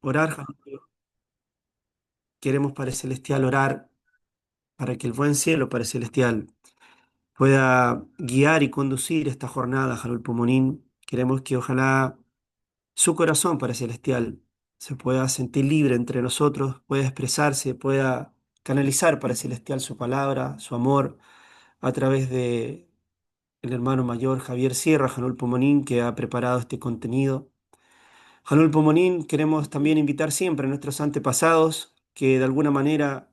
orar, queremos, Padre Celestial, orar para que el buen cielo, Padre Celestial, pueda guiar y conducir esta jornada, Jalul Pomonín. Queremos que ojalá su corazón, Padre Celestial, se pueda sentir libre entre nosotros, pueda expresarse, pueda canalizar, Padre Celestial, su palabra, su amor, a través de el hermano mayor Javier Sierra, Jalul Pomonín, que ha preparado este contenido. Jalul Pomonín, queremos también invitar siempre a nuestros antepasados que de alguna manera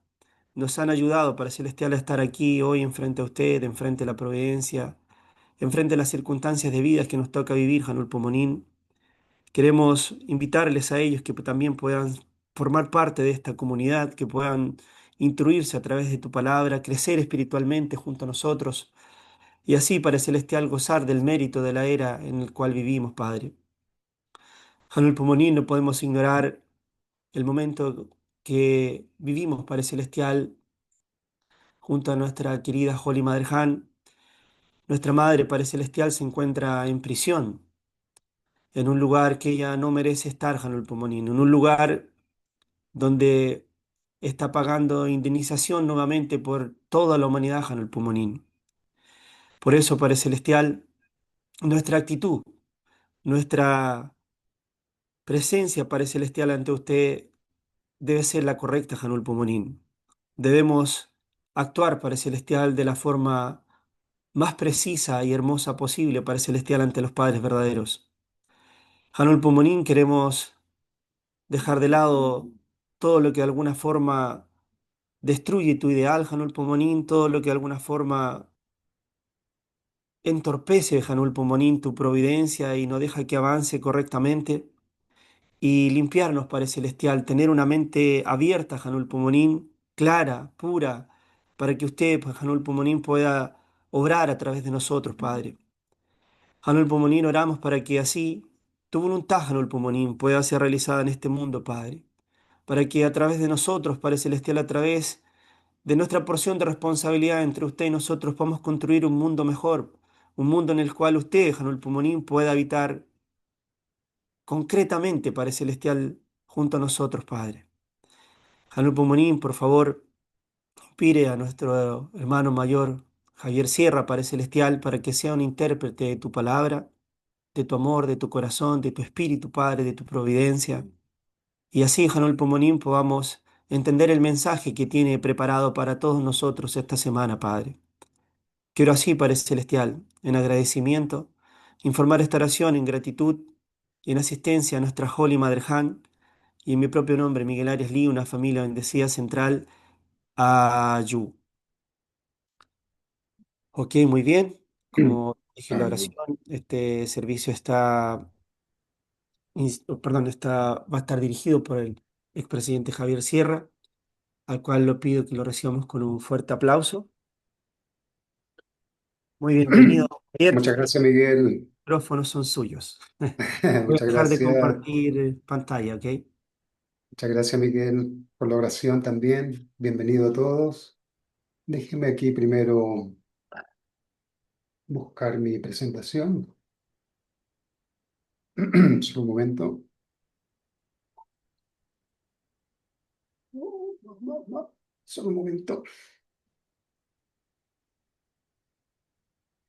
nos han ayudado, Padre Celestial, a estar aquí hoy enfrente a usted, enfrente a la providencia, enfrente a las circunstancias de vida que nos toca vivir, Jalul Pomonín. Queremos invitarles a ellos que también puedan formar parte de esta comunidad, que puedan instruirse a través de tu palabra, crecer espiritualmente junto a nosotros y así, Padre Celestial, gozar del mérito de la era en el cual vivimos, Padre. Jalul Pomonín, no podemos ignorar el momento que vivimos, Padre Celestial, junto a nuestra querida Holy Mother Han. Nuestra Madre, Padre Celestial, se encuentra en prisión, en un lugar que ella no merece estar, Jalul Pomonín, en un lugar donde está pagando indemnización nuevamente por toda la humanidad, Jalul Pomonín. Por eso, Padre Celestial, nuestra actitud, nuestra presencia, Padre Celestial, ante usted debe ser la correcta, Janul Pomonín. Debemos actuar, Padre Celestial, de la forma más precisa y hermosa posible, Padre Celestial, ante los padres verdaderos. Janul Pomonín, queremos dejar de lado todo lo que de alguna forma destruye tu ideal, Janul Pomonín, todo lo que de alguna forma entorpece, Janul Pomonín, tu providencia y no deja que avance correctamente. Y limpiarnos, Padre Celestial, tener una mente abierta, Janul Pomonín, clara, pura, para que usted, pues, Janul Pomonín, pueda obrar a través de nosotros, Padre. Janul Pomonín, oramos para que así tu voluntad, Janul Pomonín, pueda ser realizada en este mundo, Padre. Para que a través de nosotros, Padre Celestial, a través de nuestra porción de responsabilidad entre usted y nosotros, podamos construir un mundo mejor, un mundo en el cual usted, Janul Pomonín, pueda habitar concretamente, Padre Celestial, junto a nosotros, Padre. Janul Pomonín, por favor, inspire a nuestro hermano mayor, Javier Sierra, Padre Celestial, para que sea un intérprete de tu palabra, de tu amor, de tu corazón, de tu espíritu, Padre, de tu providencia. Y así, Janul Pomonín, podamos entender el mensaje que tiene preparado para todos nosotros esta semana, Padre. Quiero así, Padre Celestial, en agradecimiento, informar esta oración en gratitud y en asistencia a nuestra Holy Mother Han y en mi propio nombre, Miguel Arias Lee, una familia bendecida central a Yu. Ok, muy bien. Como dije en la Ayú. oración, este servicio va a estar dirigido por el expresidente Javier Sierra, al cual lo pido que lo recibamos con un fuerte aplauso. Muy bienvenido, Javier. Muchas Los gracias, Miguel. micrófonos son suyos. Voy a Muchas dejar de gracias. compartir pantalla, ¿ok? Muchas gracias, Miguel, por la oración también. Bienvenido a todos. Déjeme aquí primero buscar mi presentación. Solo un momento. Solo un momento.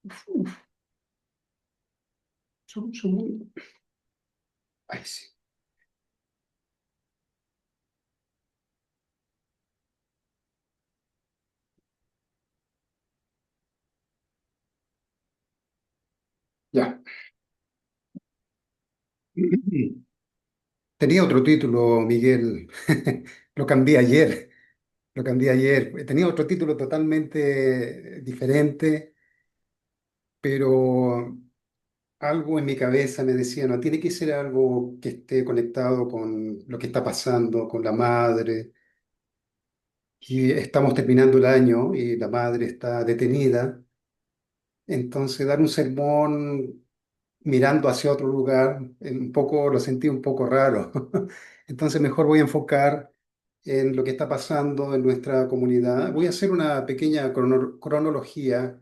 Uf, solo un segundo. Ahí sí. Ya. Tenía otro título, Miguel. Lo cambié ayer. Lo cambié ayer. Tenía otro título totalmente diferente, pero algo en mi cabeza me decía, no, tiene que ser algo que esté conectado con lo que está pasando, con la madre. Y estamos terminando el año y la madre está detenida. Entonces, dar un sermón mirando hacia otro lugar, un poco, lo sentí un poco raro. Entonces, mejor voy a enfocar en lo que está pasando en nuestra comunidad. Voy a hacer una pequeña cronología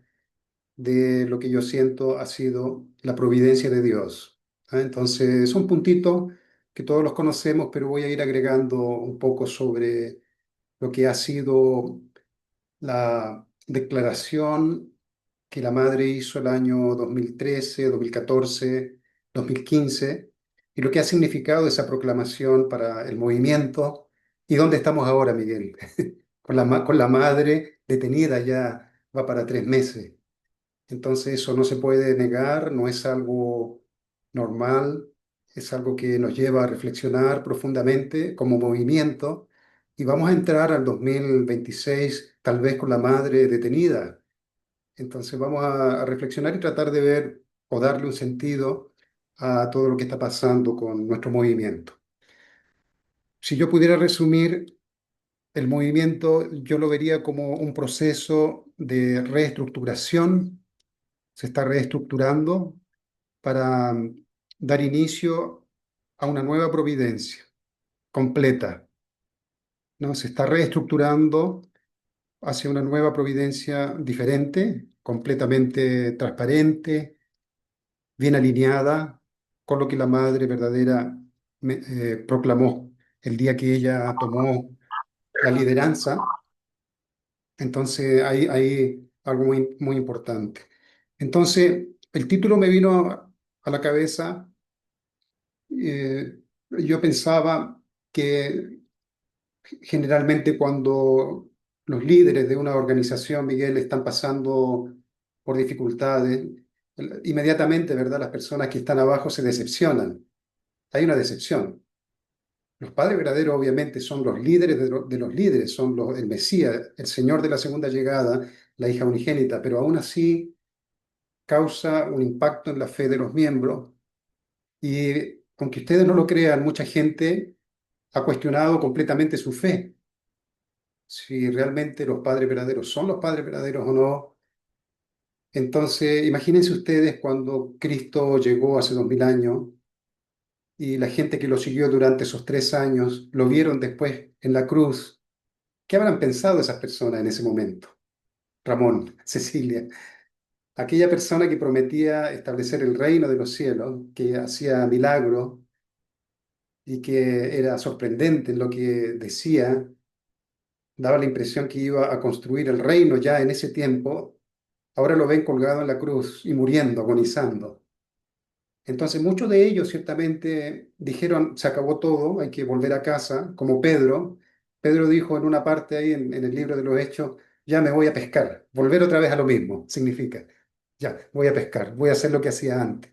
de lo que yo siento ha sido la providencia de Dios. ¿Ah? Entonces, son puntitos. que todos los conocemos, pero voy a ir agregando un poco sobre lo que ha sido la declaración que la madre hizo el año 2013, 2014, 2015, y lo que ha significado esa proclamación para el movimiento. ¿Y dónde estamos ahora, Miguel? Con la madre detenida ya va para 3 meses. Entonces eso no se puede negar, no es algo normal, es algo que nos lleva a reflexionar profundamente como movimiento y vamos a entrar al 2026 tal vez con la madre detenida. Entonces vamos a reflexionar y tratar de ver o darle un sentido a todo lo que está pasando con nuestro movimiento. Si yo pudiera resumir el movimiento, yo lo vería como un proceso de reestructuración. Se está reestructurando para dar inicio a una nueva providencia completa, ¿no? Se está reestructurando hacia una nueva providencia diferente, completamente transparente, bien alineada con lo que la Madre verdadera proclamó el día que ella tomó la lideranza. Entonces, hay algo muy, muy importante. Entonces, el título me vino a la cabeza. Yo pensaba que generalmente cuando los líderes de una organización, Miguel, están pasando por dificultades, inmediatamente, ¿verdad? Las personas que están abajo se decepcionan. Hay una decepción. Los padres verdaderos obviamente son los líderes de los líderes, son el Mesías, el Señor de la segunda llegada, la hija unigénita, pero aún así causa un impacto en la fe de los miembros y aunque ustedes no lo crean, mucha gente ha cuestionado completamente su fe, si realmente los padres verdaderos son los padres verdaderos o no. Entonces, imagínense ustedes cuando Cristo llegó hace 2000 años y la gente que lo siguió durante esos 3 años lo vieron después en la cruz. ¿Qué habrán pensado esas personas en ese momento? Ramón, Cecilia, aquella persona que prometía establecer el reino de los cielos, que hacía milagros y que era sorprendente en lo que decía, daba la impresión que iba a construir el reino ya en ese tiempo, ahora lo ven colgado en la cruz y muriendo, agonizando. Entonces muchos de ellos ciertamente dijeron, se acabó todo, hay que volver a casa, como Pedro. Pedro dijo en una parte ahí en el libro de los Hechos, ya me voy a pescar, volver otra vez a lo mismo, significa, ya, voy a pescar, voy a hacer lo que hacía antes.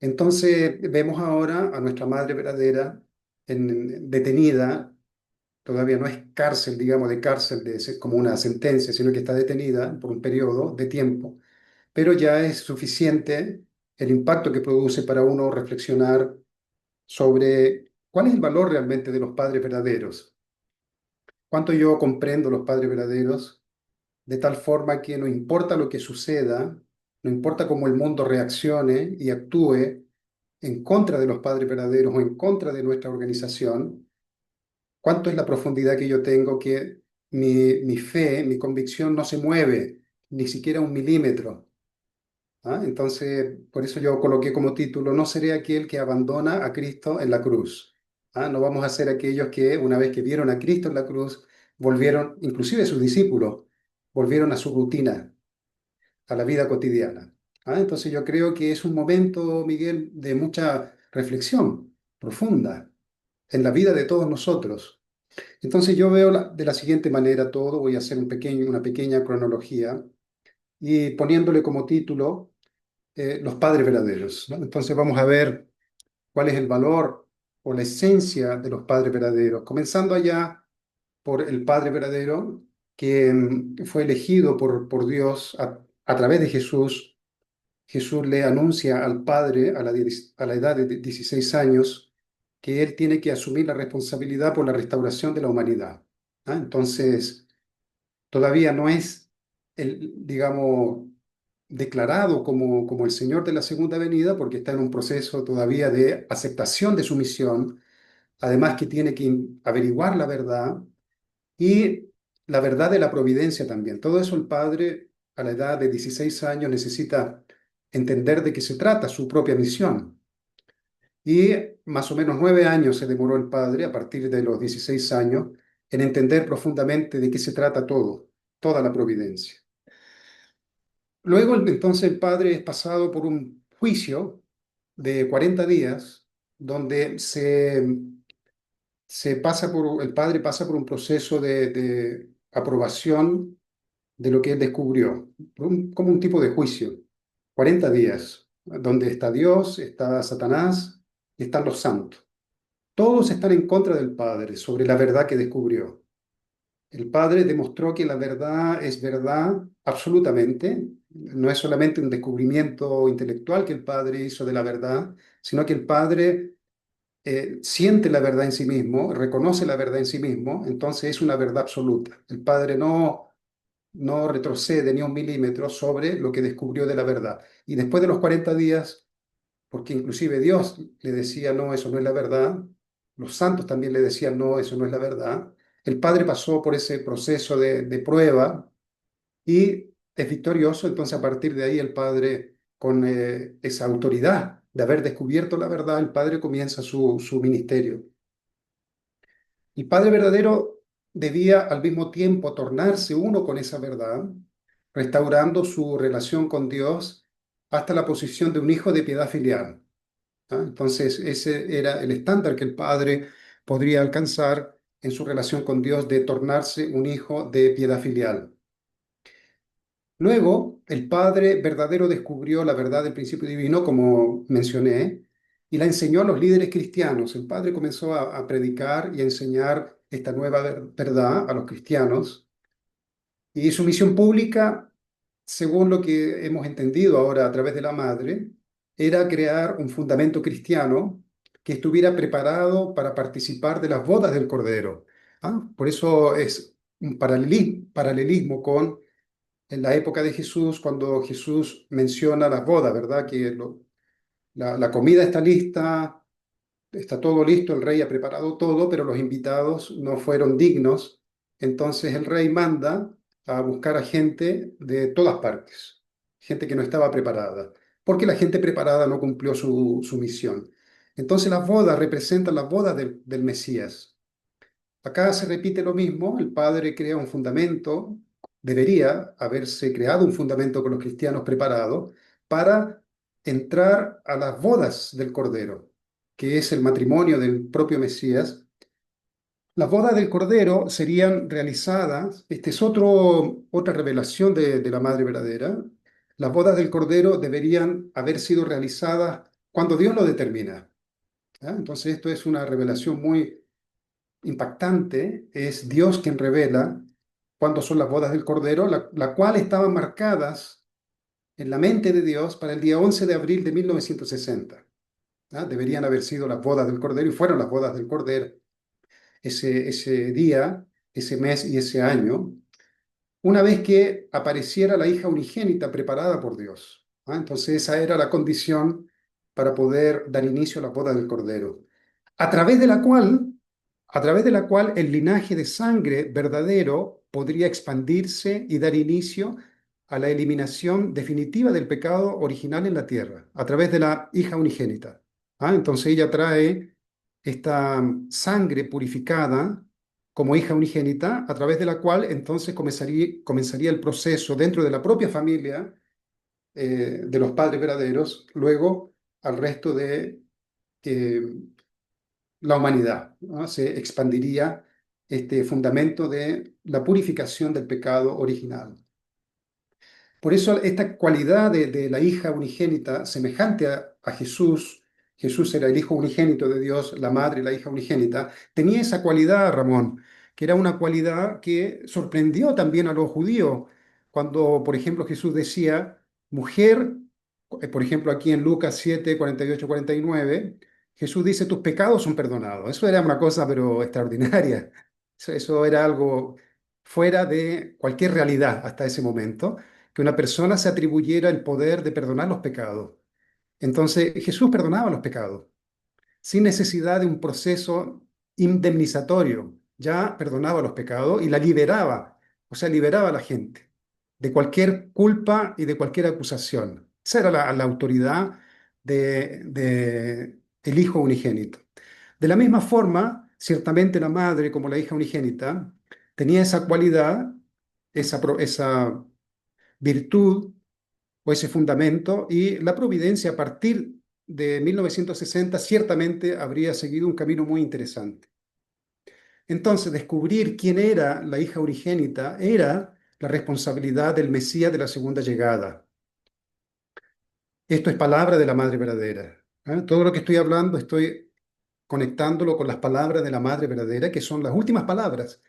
Entonces vemos ahora a nuestra Madre verdadera detenida. Todavía no es cárcel, digamos, de cárcel como una sentencia, sino que está detenida por un periodo de tiempo, pero ya es suficiente el impacto que produce para uno reflexionar sobre cuál es el valor realmente de los padres verdaderos, cuánto yo comprendo los padres verdaderos, de tal forma que no importa lo que suceda, no importa cómo el mundo reaccione y actúe en contra de los padres verdaderos o en contra de nuestra organización, cuánto es la profundidad que yo tengo, que mi fe, mi convicción no se mueve ni siquiera un milímetro. ¿Ah? Entonces, por eso yo coloqué como título, no seré aquel que abandona a Cristo en la cruz. ¿Ah? No vamos a ser aquellos que una vez que vieron a Cristo en la cruz, volvieron, inclusive sus discípulos, volvieron a su rutina, a la vida cotidiana. ¿Ah? Entonces yo creo que es un momento, Miguel, de mucha reflexión profunda en la vida de todos nosotros. Entonces yo veo de la siguiente manera todo, voy a hacer una pequeña cronología y poniéndole como título los padres verdaderos, ¿no? Entonces vamos a ver cuál es el valor o la esencia de los padres verdaderos, comenzando allá por el padre verdadero que fue elegido por Dios a través de Jesús. Jesús le anuncia al padre a la edad de 16 años que él tiene que asumir la responsabilidad por la restauración de la humanidad. ¿Ah? Entonces, todavía no es, digamos, declarado como el Señor de la segunda venida, porque está en un proceso todavía de aceptación de su misión, además que tiene que averiguar la verdad y la verdad de la providencia también. Todo eso el Padre a la edad de 16 años necesita entender de qué se trata su propia misión. Y más o menos 9 años se demoró el padre, a partir de los 16 años, en entender profundamente de qué se trata todo, toda la providencia. Luego, entonces, el padre es pasado por un juicio de 40 días, donde el padre pasa por un proceso de aprobación de lo que él descubrió, como un tipo de juicio. 40 días, donde está Dios, está Satanás y están los santos. Todos están en contra del padre sobre la verdad que descubrió. El padre demostró que la verdad es verdad absolutamente. No es solamente un descubrimiento intelectual que el padre hizo de la verdad, sino que el padre siente la verdad en sí mismo, reconoce la verdad en sí mismo, entonces es una verdad absoluta. El padre no retrocede ni un milímetro sobre lo que descubrió de la verdad. Y después de los 40 días, porque inclusive Dios le decía, no, eso no es la verdad, los santos también le decían, no, eso no es la verdad, el padre pasó por ese proceso de prueba y es victorioso, entonces a partir de ahí el padre, con esa autoridad de haber descubierto la verdad, el padre comienza su ministerio. El padre verdadero debía al mismo tiempo tornarse uno con esa verdad, restaurando su relación con Dios hasta la posición de un hijo de piedad filial. ¿Ah? Entonces, ese era el estándar que el padre podría alcanzar en su relación con Dios de tornarse un hijo de piedad filial. Luego, el Padre verdadero descubrió la verdad del principio divino, como mencioné, y la enseñó a los líderes cristianos. El Padre comenzó a predicar y a enseñar esta nueva verdad a los cristianos. Y su misión pública, según lo que hemos entendido ahora a través de la Madre, era crear un fundamento cristiano que estuviera preparado para participar de las bodas del Cordero. ¿Ah? Por eso es un paralelismo con en la época de Jesús, cuando Jesús menciona las bodas, ¿verdad? Que la comida está lista, está todo listo, el rey ha preparado todo, pero los invitados no fueron dignos. Entonces el rey manda a buscar a gente de todas partes, gente que no estaba preparada, porque la gente preparada no cumplió su misión. Entonces las bodas representan las bodas del Mesías. Acá se repite lo mismo, el Padre crea un fundamento, debería haberse creado un fundamento con los cristianos preparados para entrar a las bodas del Cordero, que es el matrimonio del propio Mesías. Las bodas del Cordero serían realizadas, esta es otra revelación de la Madre verdadera, las bodas del Cordero deberían haber sido realizadas cuando Dios lo determina. ¿Ah? Entonces esto es una revelación muy impactante, es Dios quien revela cuándo son las bodas del Cordero, la cual estaban marcadas en la mente de Dios para el día 11 de abril de 1960. ¿Ah? Deberían haber sido las bodas del Cordero y fueron las bodas del Cordero ese día, ese mes y ese año, una vez que apareciera la hija unigénita preparada por Dios. ¿Ah? Entonces esa era la condición para poder dar inicio a las bodas del Cordero, a través de la cual, a través de la cual el linaje de sangre verdadero podría expandirse y dar inicio a la eliminación definitiva del pecado original en la tierra, a través de la hija unigénita. ¿Ah? Entonces ella trae esta sangre purificada como hija unigénita, a través de la cual entonces comenzaría el proceso dentro de la propia familia de los padres verdaderos, luego al resto de eh, la humanidad, ¿no? Se expandiría este fundamento de la purificación del pecado original. Por eso esta cualidad de la hija unigénita, semejante a Jesús, Jesús era el hijo unigénito de Dios, la madre, la hija unigénita, tenía esa cualidad, Ramón, que era una cualidad que sorprendió también a los judíos, cuando, por ejemplo, Jesús decía, mujer, por ejemplo, aquí en Lucas 7, 48, 49, Jesús dice, tus pecados son perdonados. Eso era una cosa, pero extraordinaria. Eso era algo fuera de cualquier realidad hasta ese momento que una persona se atribuyera el poder de perdonar los pecados. Entonces Jesús perdonaba los pecados sin necesidad de un proceso indemnizatorio. Ya perdonaba los pecados y la liberaba, o sea, liberaba a la gente de cualquier culpa y de cualquier acusación. Esa era la autoridad de el hijo unigénito. De la misma forma, ciertamente la madre, como la hija unigénita, tenía esa cualidad, esa virtud o ese fundamento, y la providencia a partir de 1960 ciertamente habría seguido un camino muy interesante. Entonces, descubrir quién era la hija unigénita era la responsabilidad del Mesías de la segunda llegada. Esto es palabra de la Madre verdadera. ¿Eh? Todo lo que estoy hablando estoy conectándolo con las palabras de la Madre verdadera, que son las últimas palabras.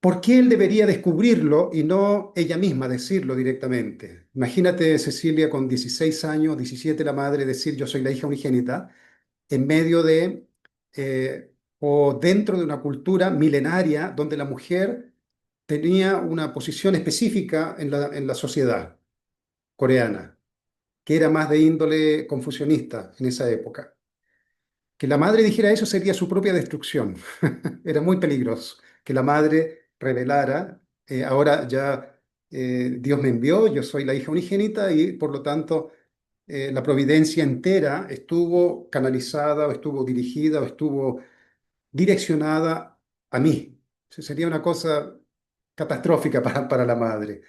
¿Por qué él debería descubrirlo y no ella misma decirlo directamente? Imagínate Cecilia con 16 años, 17, la madre decir yo soy la hija unigénita, en medio de o dentro de una cultura milenaria donde la mujer tenía una posición específica en la sociedad coreana, que era más de índole confucionista en esa época. Que la madre dijera eso sería su propia destrucción. Era muy peligroso que la madre revelara, ahora ya Dios me envió, yo soy la hija unigénita y por lo tanto la providencia entera estuvo canalizada o estuvo dirigida o estuvo direccionada a mí. Eso sería una cosa catastrófica para la madre.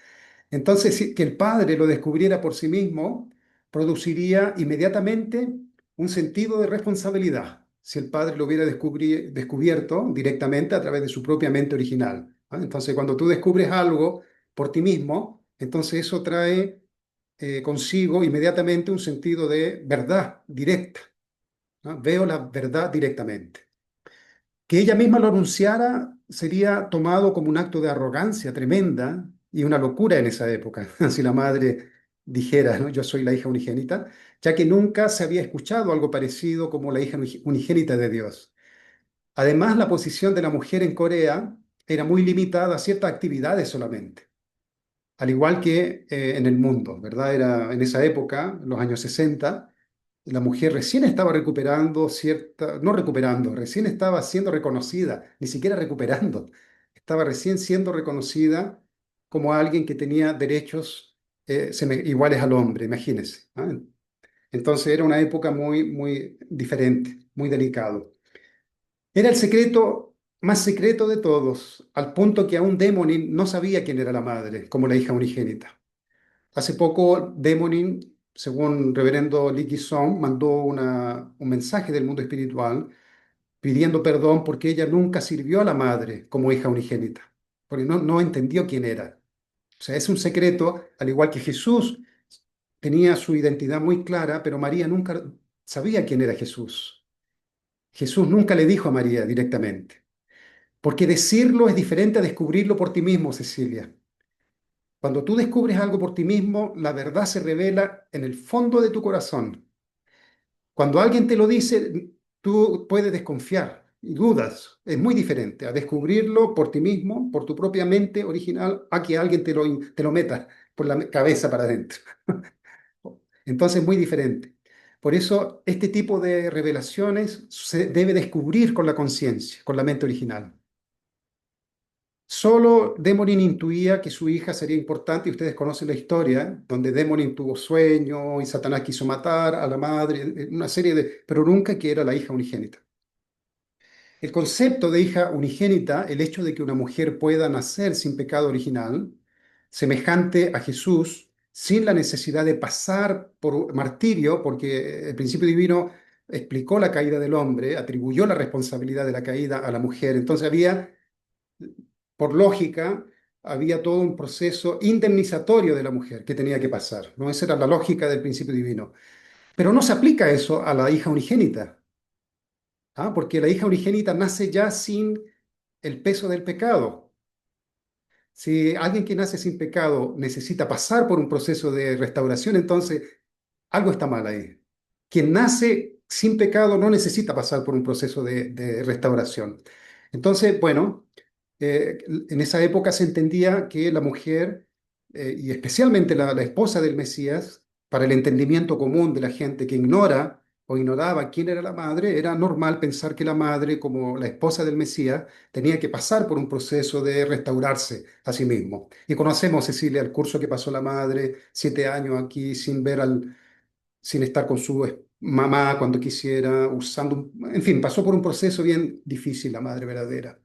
Entonces, que el padre lo descubriera por sí mismo produciría inmediatamente un sentido de responsabilidad, si el padre lo hubiera descubierto directamente a través de su propia mente original. ¿Ah? Entonces, cuando tú descubres algo por ti mismo, entonces eso trae consigo inmediatamente un sentido de verdad directa. ¿No? Veo la verdad directamente. Que ella misma lo anunciara sería tomado como un acto de arrogancia tremenda y una locura en esa época, si la madre dijera, ¿no? Yo soy la hija unigénita, ya que nunca se había escuchado algo parecido como la hija unigénita de Dios. Además, la posición de la mujer en Corea era muy limitada a ciertas actividades solamente, al igual que en el mundo, ¿verdad? Era en esa época, en los años 60, la mujer recién estaba recuperando cierta, no recuperando, recién estaba siendo reconocida, ni siquiera recuperando, estaba recién siendo reconocida como alguien que tenía derechos iguales al hombre, imagínense. ¿Ah? Entonces era una época muy, muy diferente, muy delicado. Era el secreto más secreto de todos, al punto que aún Demonin no sabía quién era la madre, como la hija unigénita. Hace poco, Demonin, según reverendo Lee Song, mandó un mensaje del mundo espiritual pidiendo perdón porque ella nunca sirvió a la madre como hija unigénita, porque no entendió quién era. O sea, es un secreto, al igual que Jesús tenía su identidad muy clara, pero María nunca sabía quién era Jesús. Jesús nunca le dijo a María directamente, porque decirlo es diferente a descubrirlo por ti mismo, Cecilia. Cuando tú descubres algo por ti mismo, la verdad se revela en el fondo de tu corazón. Cuando alguien te lo dice, tú puedes desconfiar y dudas. Es muy diferente a descubrirlo por ti mismo, por tu propia mente original, a que alguien te lo meta por la cabeza para adentro. Entonces es muy diferente. Por eso este tipo de revelaciones se debe descubrir con la conciencia, con la mente original. Solo Demonin intuía que su hija sería importante y ustedes conocen la historia, donde Demonin tuvo sueño y Satanás quiso matar a la madre, una serie de, pero nunca que era la hija unigénita. El concepto de hija unigénita, el hecho de que una mujer pueda nacer sin pecado original, semejante a Jesús, sin la necesidad de pasar por martirio, porque el principio divino explicó la caída del hombre, atribuyó la responsabilidad de la caída a la mujer. Entonces había por lógica, había todo un proceso indemnizatorio de la mujer que tenía que pasar, ¿no? Esa era la lógica del principio divino. Pero no se aplica eso a la hija unigénita, ¿ah? Porque la hija unigénita nace ya sin el peso del pecado. Si alguien que nace sin pecado necesita pasar por un proceso de restauración, entonces algo está mal ahí. Quien nace sin pecado no necesita pasar por un proceso de restauración. Entonces, bueno, en esa época se entendía que la mujer, y especialmente la esposa del Mesías, para el entendimiento común de la gente que ignora o ignoraba quién era la madre, era normal pensar que la madre, como la esposa del Mesías, tenía que pasar por un proceso de restaurarse a sí mismo. Y conocemos, Cecilia, el curso que pasó la madre, 7 años aquí sin ver sin estar con su mamá cuando quisiera, en fin, pasó por un proceso bien difícil la madre verdadera.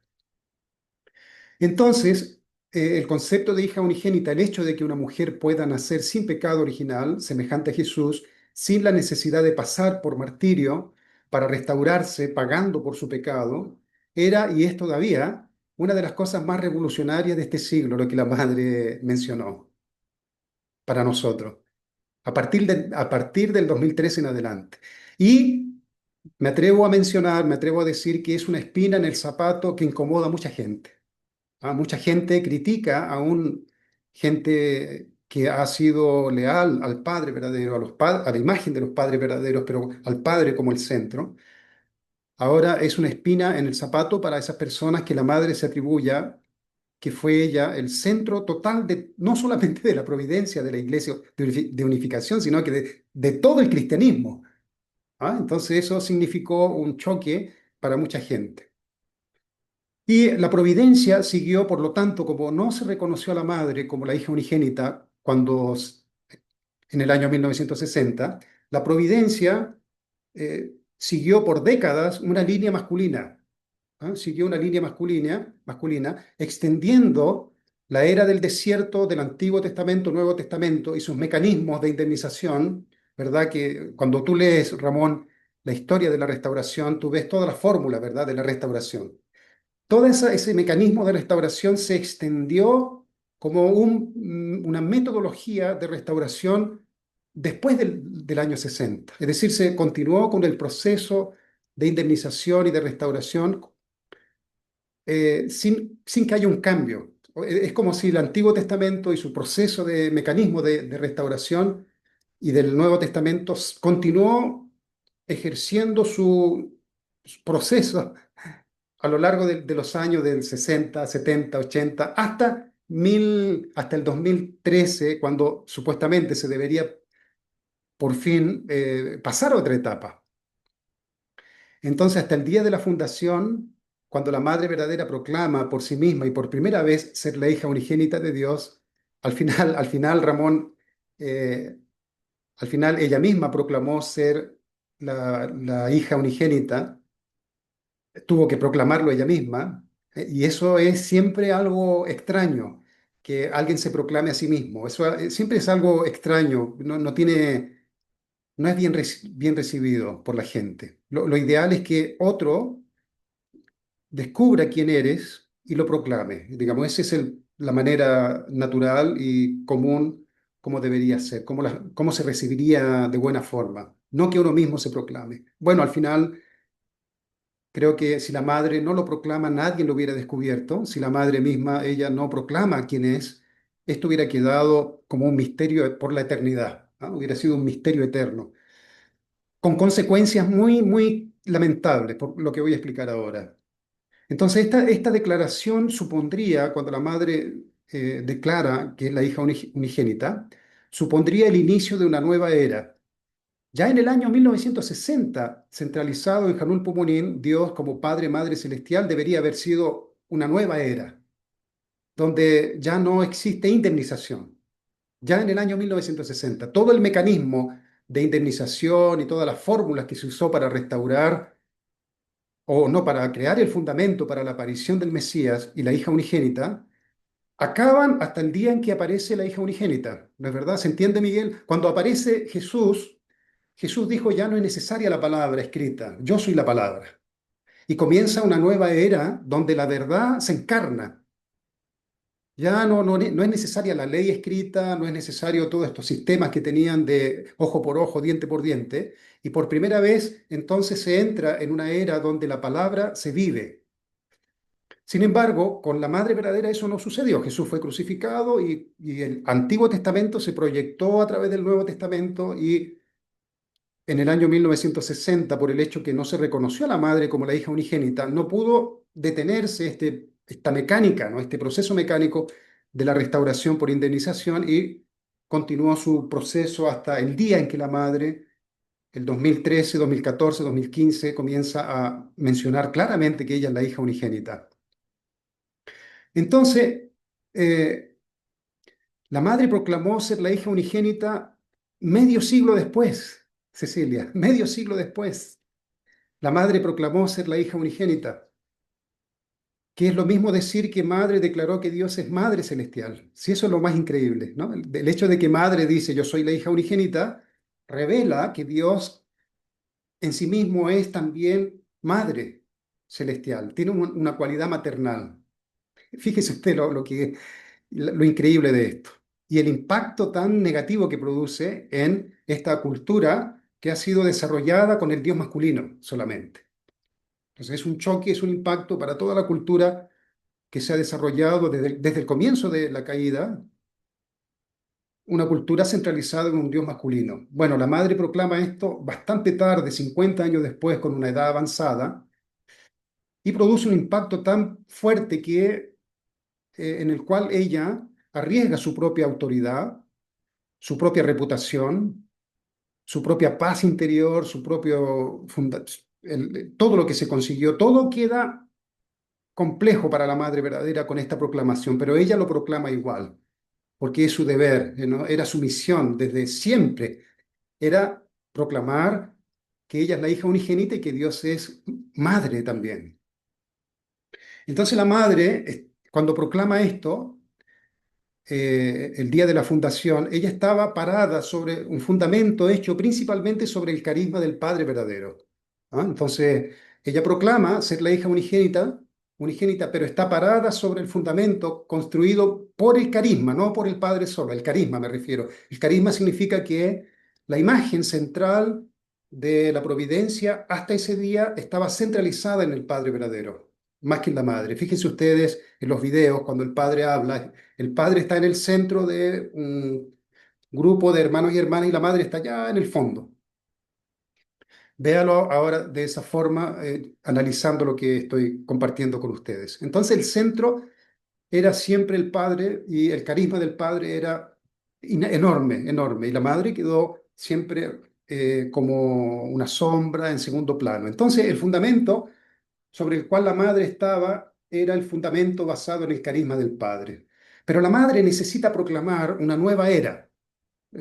Entonces, el concepto de hija unigénita, el hecho de que una mujer pueda nacer sin pecado original, semejante a Jesús, sin la necesidad de pasar por martirio para restaurarse pagando por su pecado, era y es todavía una de las cosas más revolucionarias de este siglo, lo que la madre mencionó para nosotros, a partir del 2013 en adelante. Y me atrevo a decir que es una espina en el zapato que incomoda a mucha gente. Mucha gente critica gente que ha sido leal al Padre verdadero, a la imagen de los padres verdaderos, pero al Padre como el centro. Ahora es una espina en el zapato para esas personas que la madre se atribuya que fue ella el centro total de, no solamente de la providencia de la iglesia de unificación, sino que de todo el cristianismo. Entonces eso significó un choque para mucha gente. Y la providencia siguió, por lo tanto, como no se reconoció a la madre como la hija unigénita en el año 1960, la providencia siguió por décadas una línea masculina. Siguió una línea masculina, extendiendo la era del desierto del Antiguo Testamento, Nuevo Testamento y sus mecanismos de indemnización, ¿verdad? Que cuando tú lees, Ramón, la historia de la restauración, tú ves toda la fórmula, ¿verdad? De la restauración. Ese mecanismo de restauración se extendió como una metodología de restauración después del año 60. Es decir, se continuó con el proceso de indemnización y de restauración sin que haya un cambio. Es como si el Antiguo Testamento y su proceso de mecanismo de restauración y del Nuevo Testamento continuó ejerciendo su proceso a lo largo de los años del 60, 70, 80, hasta el 2013, cuando supuestamente se debería por fin pasar a otra etapa. Entonces, hasta el día de la fundación, cuando la Madre verdadera proclama por sí misma y por primera vez ser la hija unigénita de Dios, al final, Ramón, eh, al final ella misma proclamó ser la hija unigénita, tuvo que proclamarlo ella misma, y eso es siempre algo extraño, que alguien se proclame a sí mismo. Eso siempre es algo extraño, no es bien recibido por la gente. Lo ideal es que otro descubra quién eres y lo proclame. Digamos, esa es la manera natural y común como debería ser, cómo se recibiría de buena forma, no que uno mismo se proclame. Bueno, al final creo que si la madre no lo proclama, nadie lo hubiera descubierto. Si la madre misma, ella no proclama quién es, esto hubiera quedado como un misterio por la eternidad, ¿no? Hubiera sido un misterio eterno, con consecuencias muy, muy lamentables, por lo que voy a explicar ahora. Entonces, esta declaración supondría, cuando la madre declara que es la hija unigénita, supondría el inicio de una nueva era. Ya en el año 1960, centralizado en Hanul Pumunín, Dios como Padre, Madre Celestial debería haber sido una nueva era, donde ya no existe indemnización. Ya en el año 1960, todo el mecanismo de indemnización y todas las fórmulas que se usó para restaurar o no, para crear el fundamento para la aparición del Mesías y la hija unigénita, acaban hasta el día en que aparece la hija unigénita. ¿No es verdad? ¿Se entiende, Miguel? Cuando aparece Jesús, Jesús dijo, ya no es necesaria la palabra escrita, yo soy la palabra. Y comienza una nueva era donde la verdad se encarna. Ya no es necesaria la ley escrita, no es necesario todos estos sistemas que tenían de ojo por ojo, diente por diente. Y por primera vez entonces se entra en una era donde la palabra se vive. Sin embargo, con la Madre verdadera eso no sucedió. Jesús fue crucificado y el Antiguo Testamento se proyectó a través del Nuevo Testamento y en el año 1960, por el hecho que no se reconoció a la madre como la hija unigénita, no pudo detenerse esta mecánica, ¿no? Este proceso mecánico de la restauración por indemnización y continuó su proceso hasta el día en que la madre, el 2013, 2014, 2015, comienza a mencionar claramente que ella es la hija unigénita. Entonces, eh, la madre proclamó ser la hija unigénita medio siglo después, Cecilia, medio siglo después, la madre proclamó ser la hija unigénita, que es lo mismo decir que madre declaró que Dios es madre celestial. Si eso es lo más increíble, ¿no? El hecho de que madre dice yo soy la hija unigénita, revela que Dios en sí mismo es también madre celestial, tiene una cualidad maternal. Fíjese usted lo increíble de esto y el impacto tan negativo que produce en esta cultura que ha sido desarrollada con el Dios masculino solamente. Entonces es un choque, es un impacto para toda la cultura que se ha desarrollado desde el comienzo de la caída, una cultura centralizada en un Dios masculino. Bueno, la madre proclama esto bastante tarde, 50 años después, con una edad avanzada, y produce un impacto tan fuerte en el cual ella arriesga su propia autoridad, su propia reputación, su propia paz interior, todo lo que se consiguió, todo queda complejo para la madre verdadera con esta proclamación, pero ella lo proclama igual, porque es su deber, ¿no? Era su misión desde siempre, era proclamar que ella es la hija unigénita y que Dios es madre también. Entonces la madre, cuando proclama esto, el día de la fundación, ella estaba parada sobre un fundamento hecho principalmente sobre el carisma del Padre verdadero. ¿Ah? Entonces, ella proclama ser la hija unigénita, pero está parada sobre el fundamento construido por el carisma, no por el Padre solo, el carisma me refiero. El carisma significa que la imagen central de la providencia hasta ese día estaba centralizada en el Padre verdadero, más que en la madre. Fíjense ustedes en los videos cuando el padre habla, el padre está en el centro de un grupo de hermanos y hermanas y la madre está allá en el fondo. Véalo ahora de esa forma, analizando lo que estoy compartiendo con ustedes. Entonces el centro era siempre el padre y el carisma del padre era enorme, enorme. Y la madre quedó siempre como una sombra en segundo plano. Entonces el fundamento sobre el cual la madre estaba era el fundamento basado en el carisma del padre. Pero la madre necesita proclamar una nueva era.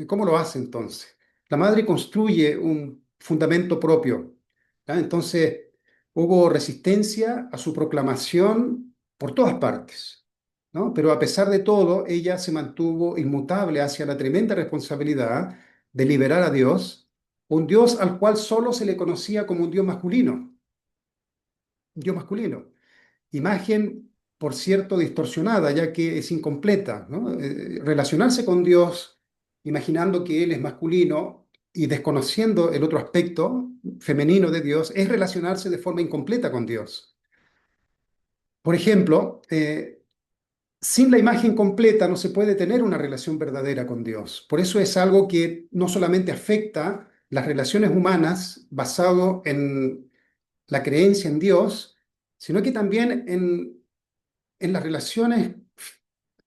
¿Cómo lo hace entonces? La madre construye un fundamento propio. ¿Ya? Entonces hubo resistencia a su proclamación por todas partes, ¿no? Pero a pesar de todo, ella se mantuvo inmutable hacia la tremenda responsabilidad de liberar a Dios, un Dios al cual solo se le conocía como un Dios masculino, un Dios masculino. Imagen, por cierto, distorsionada, ya que es incompleta, ¿no? Relacionarse con Dios, imaginando que Él es masculino y desconociendo el otro aspecto femenino de Dios, es relacionarse de forma incompleta con Dios. Por ejemplo, sin la imagen completa no se puede tener una relación verdadera con Dios. Por eso es algo que no solamente afecta las relaciones humanas basado en la creencia en Dios, sino que también en las relaciones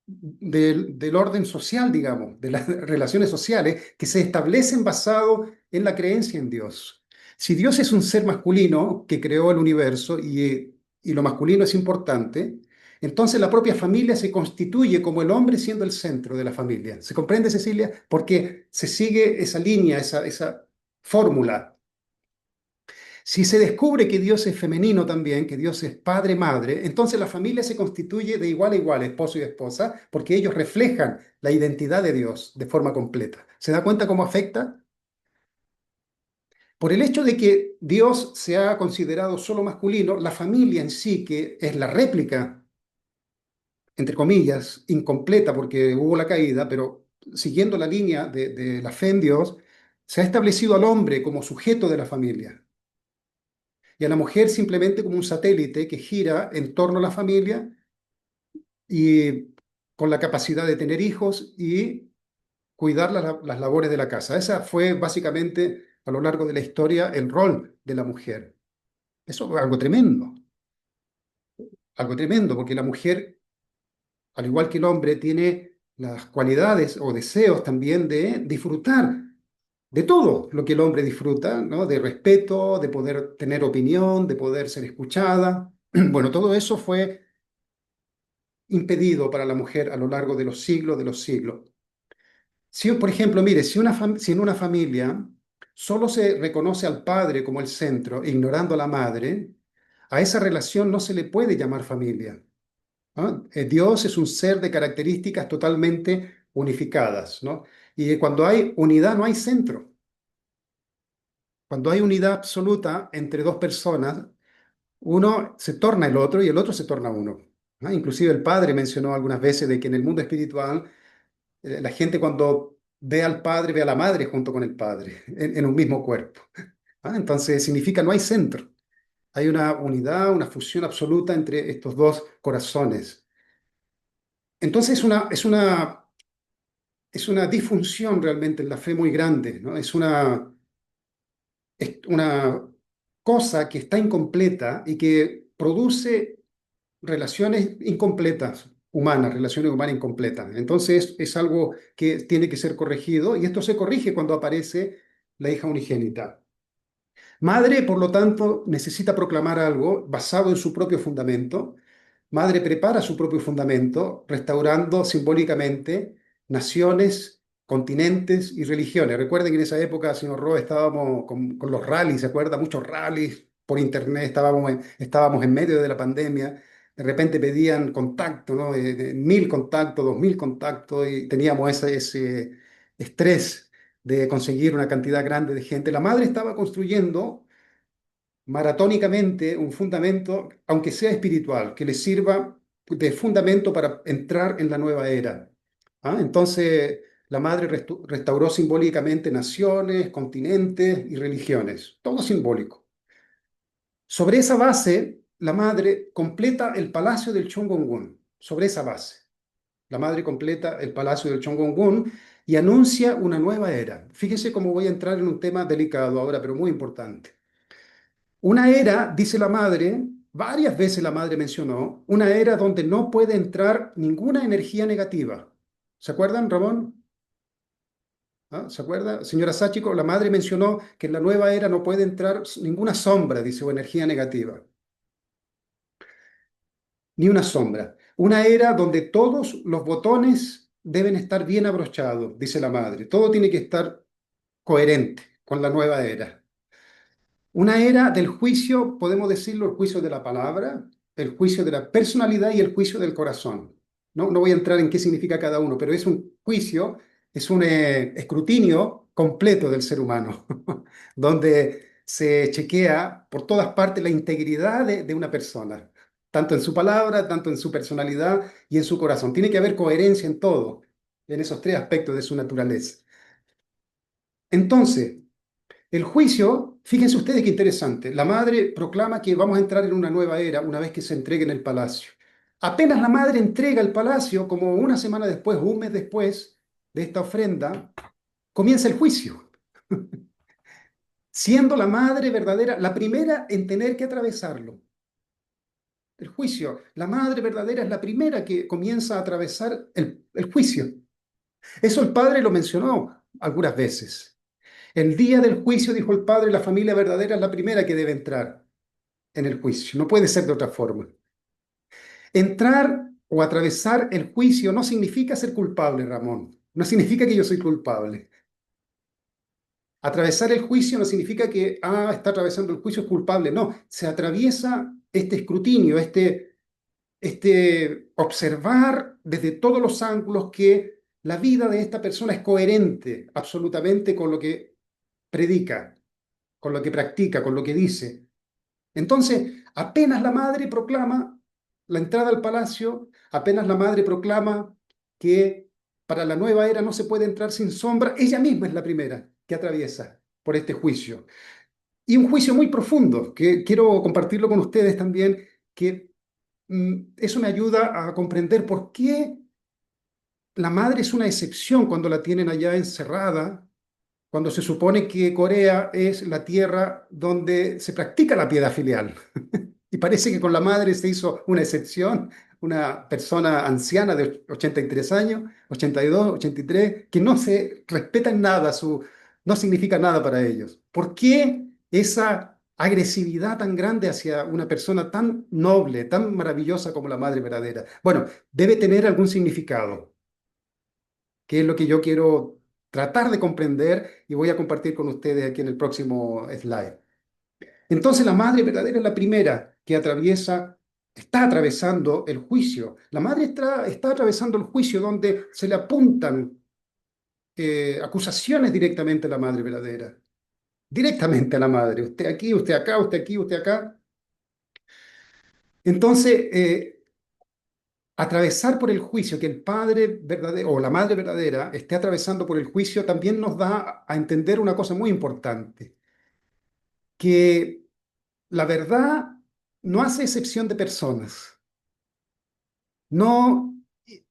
del orden social, digamos, de las relaciones sociales que se establecen basado en la creencia en Dios. Si Dios es un ser masculino que creó el universo y lo masculino es importante, entonces la propia familia se constituye como el hombre siendo el centro de la familia. ¿Se comprende, Cecilia? Porque se sigue esa línea, esa fórmula. Si se descubre que Dios es femenino también, que Dios es padre, madre, entonces la familia se constituye de igual a igual, esposo y esposa, porque ellos reflejan la identidad de Dios de forma completa. ¿Se da cuenta cómo afecta? Por el hecho de que Dios se ha considerado solo masculino, la familia en sí, que es la réplica, entre comillas, incompleta porque hubo la caída, pero siguiendo la línea de la fe en Dios, se ha establecido al hombre como sujeto de la familia y a la mujer simplemente como un satélite que gira en torno a la familia y con la capacidad de tener hijos y cuidar las labores de la casa. Esa fue básicamente a lo largo de la historia el rol de la mujer. Eso es algo tremendo, porque la mujer, al igual que el hombre, tiene las cualidades o deseos también de disfrutar de todo lo que el hombre disfruta, ¿no? De respeto, de poder tener opinión, de poder ser escuchada. Bueno, todo eso fue impedido para la mujer a lo largo de los siglos de los siglos. Si, por ejemplo, mire, si en una familia solo se reconoce al padre como el centro, ignorando a la madre, a esa relación no se le puede llamar familia. ¿No? Dios es un ser de características totalmente unificadas, ¿no? Y cuando hay unidad no hay centro. Cuando hay unidad absoluta entre dos personas, uno se torna el otro y el otro se torna uno. ¿No? Inclusive el padre mencionó algunas veces de que en el mundo espiritual la gente cuando ve al padre ve a la madre junto con el padre en un mismo cuerpo. ¿Ah? Entonces significa no hay centro. Hay una unidad, una fusión absoluta entre estos dos corazones. Entonces es una disfunción realmente en la fe muy grande, ¿no? Es una cosa que está incompleta y que produce relaciones incompletas, humanas, relaciones humanas incompletas. Entonces es algo que tiene que ser corregido y esto se corrige cuando aparece la hija unigénita. Madre, por lo tanto, necesita proclamar algo basado en su propio fundamento. Madre prepara su propio fundamento, restaurando simbólicamente naciones, continentes y religiones. Recuerden que en esa época, señor Roe, estábamos con los rallies, ¿se acuerda? Muchos rallies por internet, estábamos en medio de la pandemia. De repente pedían contacto, ¿no? 1000 contactos, 2000 contactos, y teníamos ese estrés de conseguir una cantidad grande de gente. La madre estaba construyendo maratónicamente un fundamento, aunque sea espiritual, que le sirva de fundamento para entrar en la nueva era. ¿Ah? Entonces, la madre restauró simbólicamente naciones, continentes y religiones, todo simbólico. Sobre esa base, la madre completa el palacio del Chongongun. Sobre esa base, la madre completa el palacio del Chongongun y anuncia una nueva era. Fíjese cómo voy a entrar en un tema delicado ahora, pero muy importante. Una era, dice la madre, varias veces la madre mencionó, una era donde no puede entrar ninguna energía negativa. ¿Se acuerdan, Ramón? ¿Ah? ¿Se acuerda? Señora Sáchico, la madre mencionó que en la nueva era no puede entrar ninguna sombra, dice, o energía negativa, ni una sombra. Una era donde todos los botones deben estar bien abrochados, dice la madre. Todo tiene que estar coherente con la nueva era. Una era del juicio, podemos decirlo, el juicio de la palabra, el juicio de la personalidad y el juicio del corazón. No voy a entrar en qué significa cada uno, pero es un juicio, es un escrutinio completo del ser humano, donde se chequea por todas partes la integridad de una persona, tanto en su palabra, tanto en su personalidad y en su corazón. Tiene que haber coherencia en todo, en esos tres aspectos de su naturaleza. Entonces, el juicio, fíjense ustedes qué interesante. La madre proclama que vamos a entrar en una nueva era una vez que se entregue en el palacio. Apenas la madre entrega el palacio, como una semana después o un mes después de esta ofrenda, comienza el juicio, siendo la madre verdadera la primera en tener que atravesarlo. El juicio, la madre verdadera es la primera que comienza a atravesar el juicio. Eso el padre lo mencionó algunas veces. El día del juicio, dijo el padre, la familia verdadera es la primera que debe entrar en el juicio. No puede ser de otra forma. Entrar o atravesar el juicio no significa ser culpable, Ramón. No significa que yo soy culpable. Atravesar el juicio no significa que, está atravesando el juicio, es culpable. No, se atraviesa este escrutinio, este observar desde todos los ángulos que la vida de esta persona es coherente absolutamente con lo que predica, con lo que practica, con lo que dice. Entonces, apenas la madre proclama la entrada al palacio, apenas la madre proclama que para la nueva era no se puede entrar sin sombra, ella misma es la primera que atraviesa por este juicio. Y un juicio muy profundo, que quiero compartirlo con ustedes también, que eso me ayuda a comprender por qué la madre es una excepción cuando la tienen allá encerrada, cuando se supone que Corea es la tierra donde se practica la piedad filial. Y parece que con la madre se hizo una excepción, una persona anciana de 83 años, 82, 83, que no se respeta en nada, no significa nada para ellos. ¿Por qué esa agresividad tan grande hacia una persona tan noble, tan maravillosa como la madre verdadera? Bueno, debe tener algún significado, que es lo que yo quiero. tratar de comprender y voy a compartir con ustedes aquí en el próximo slide. Entonces la madre verdadera es la primera que está atravesando el juicio. La madre está atravesando el juicio donde se le apuntan acusaciones directamente a la madre verdadera, directamente a la madre. Usted aquí, usted acá, usted aquí, usted acá. Entonces, atravesar por el juicio, que el padre verdadero o la madre verdadera esté atravesando por el juicio, también nos da a entender una cosa muy importante, que la verdad no hace excepción de personas. No,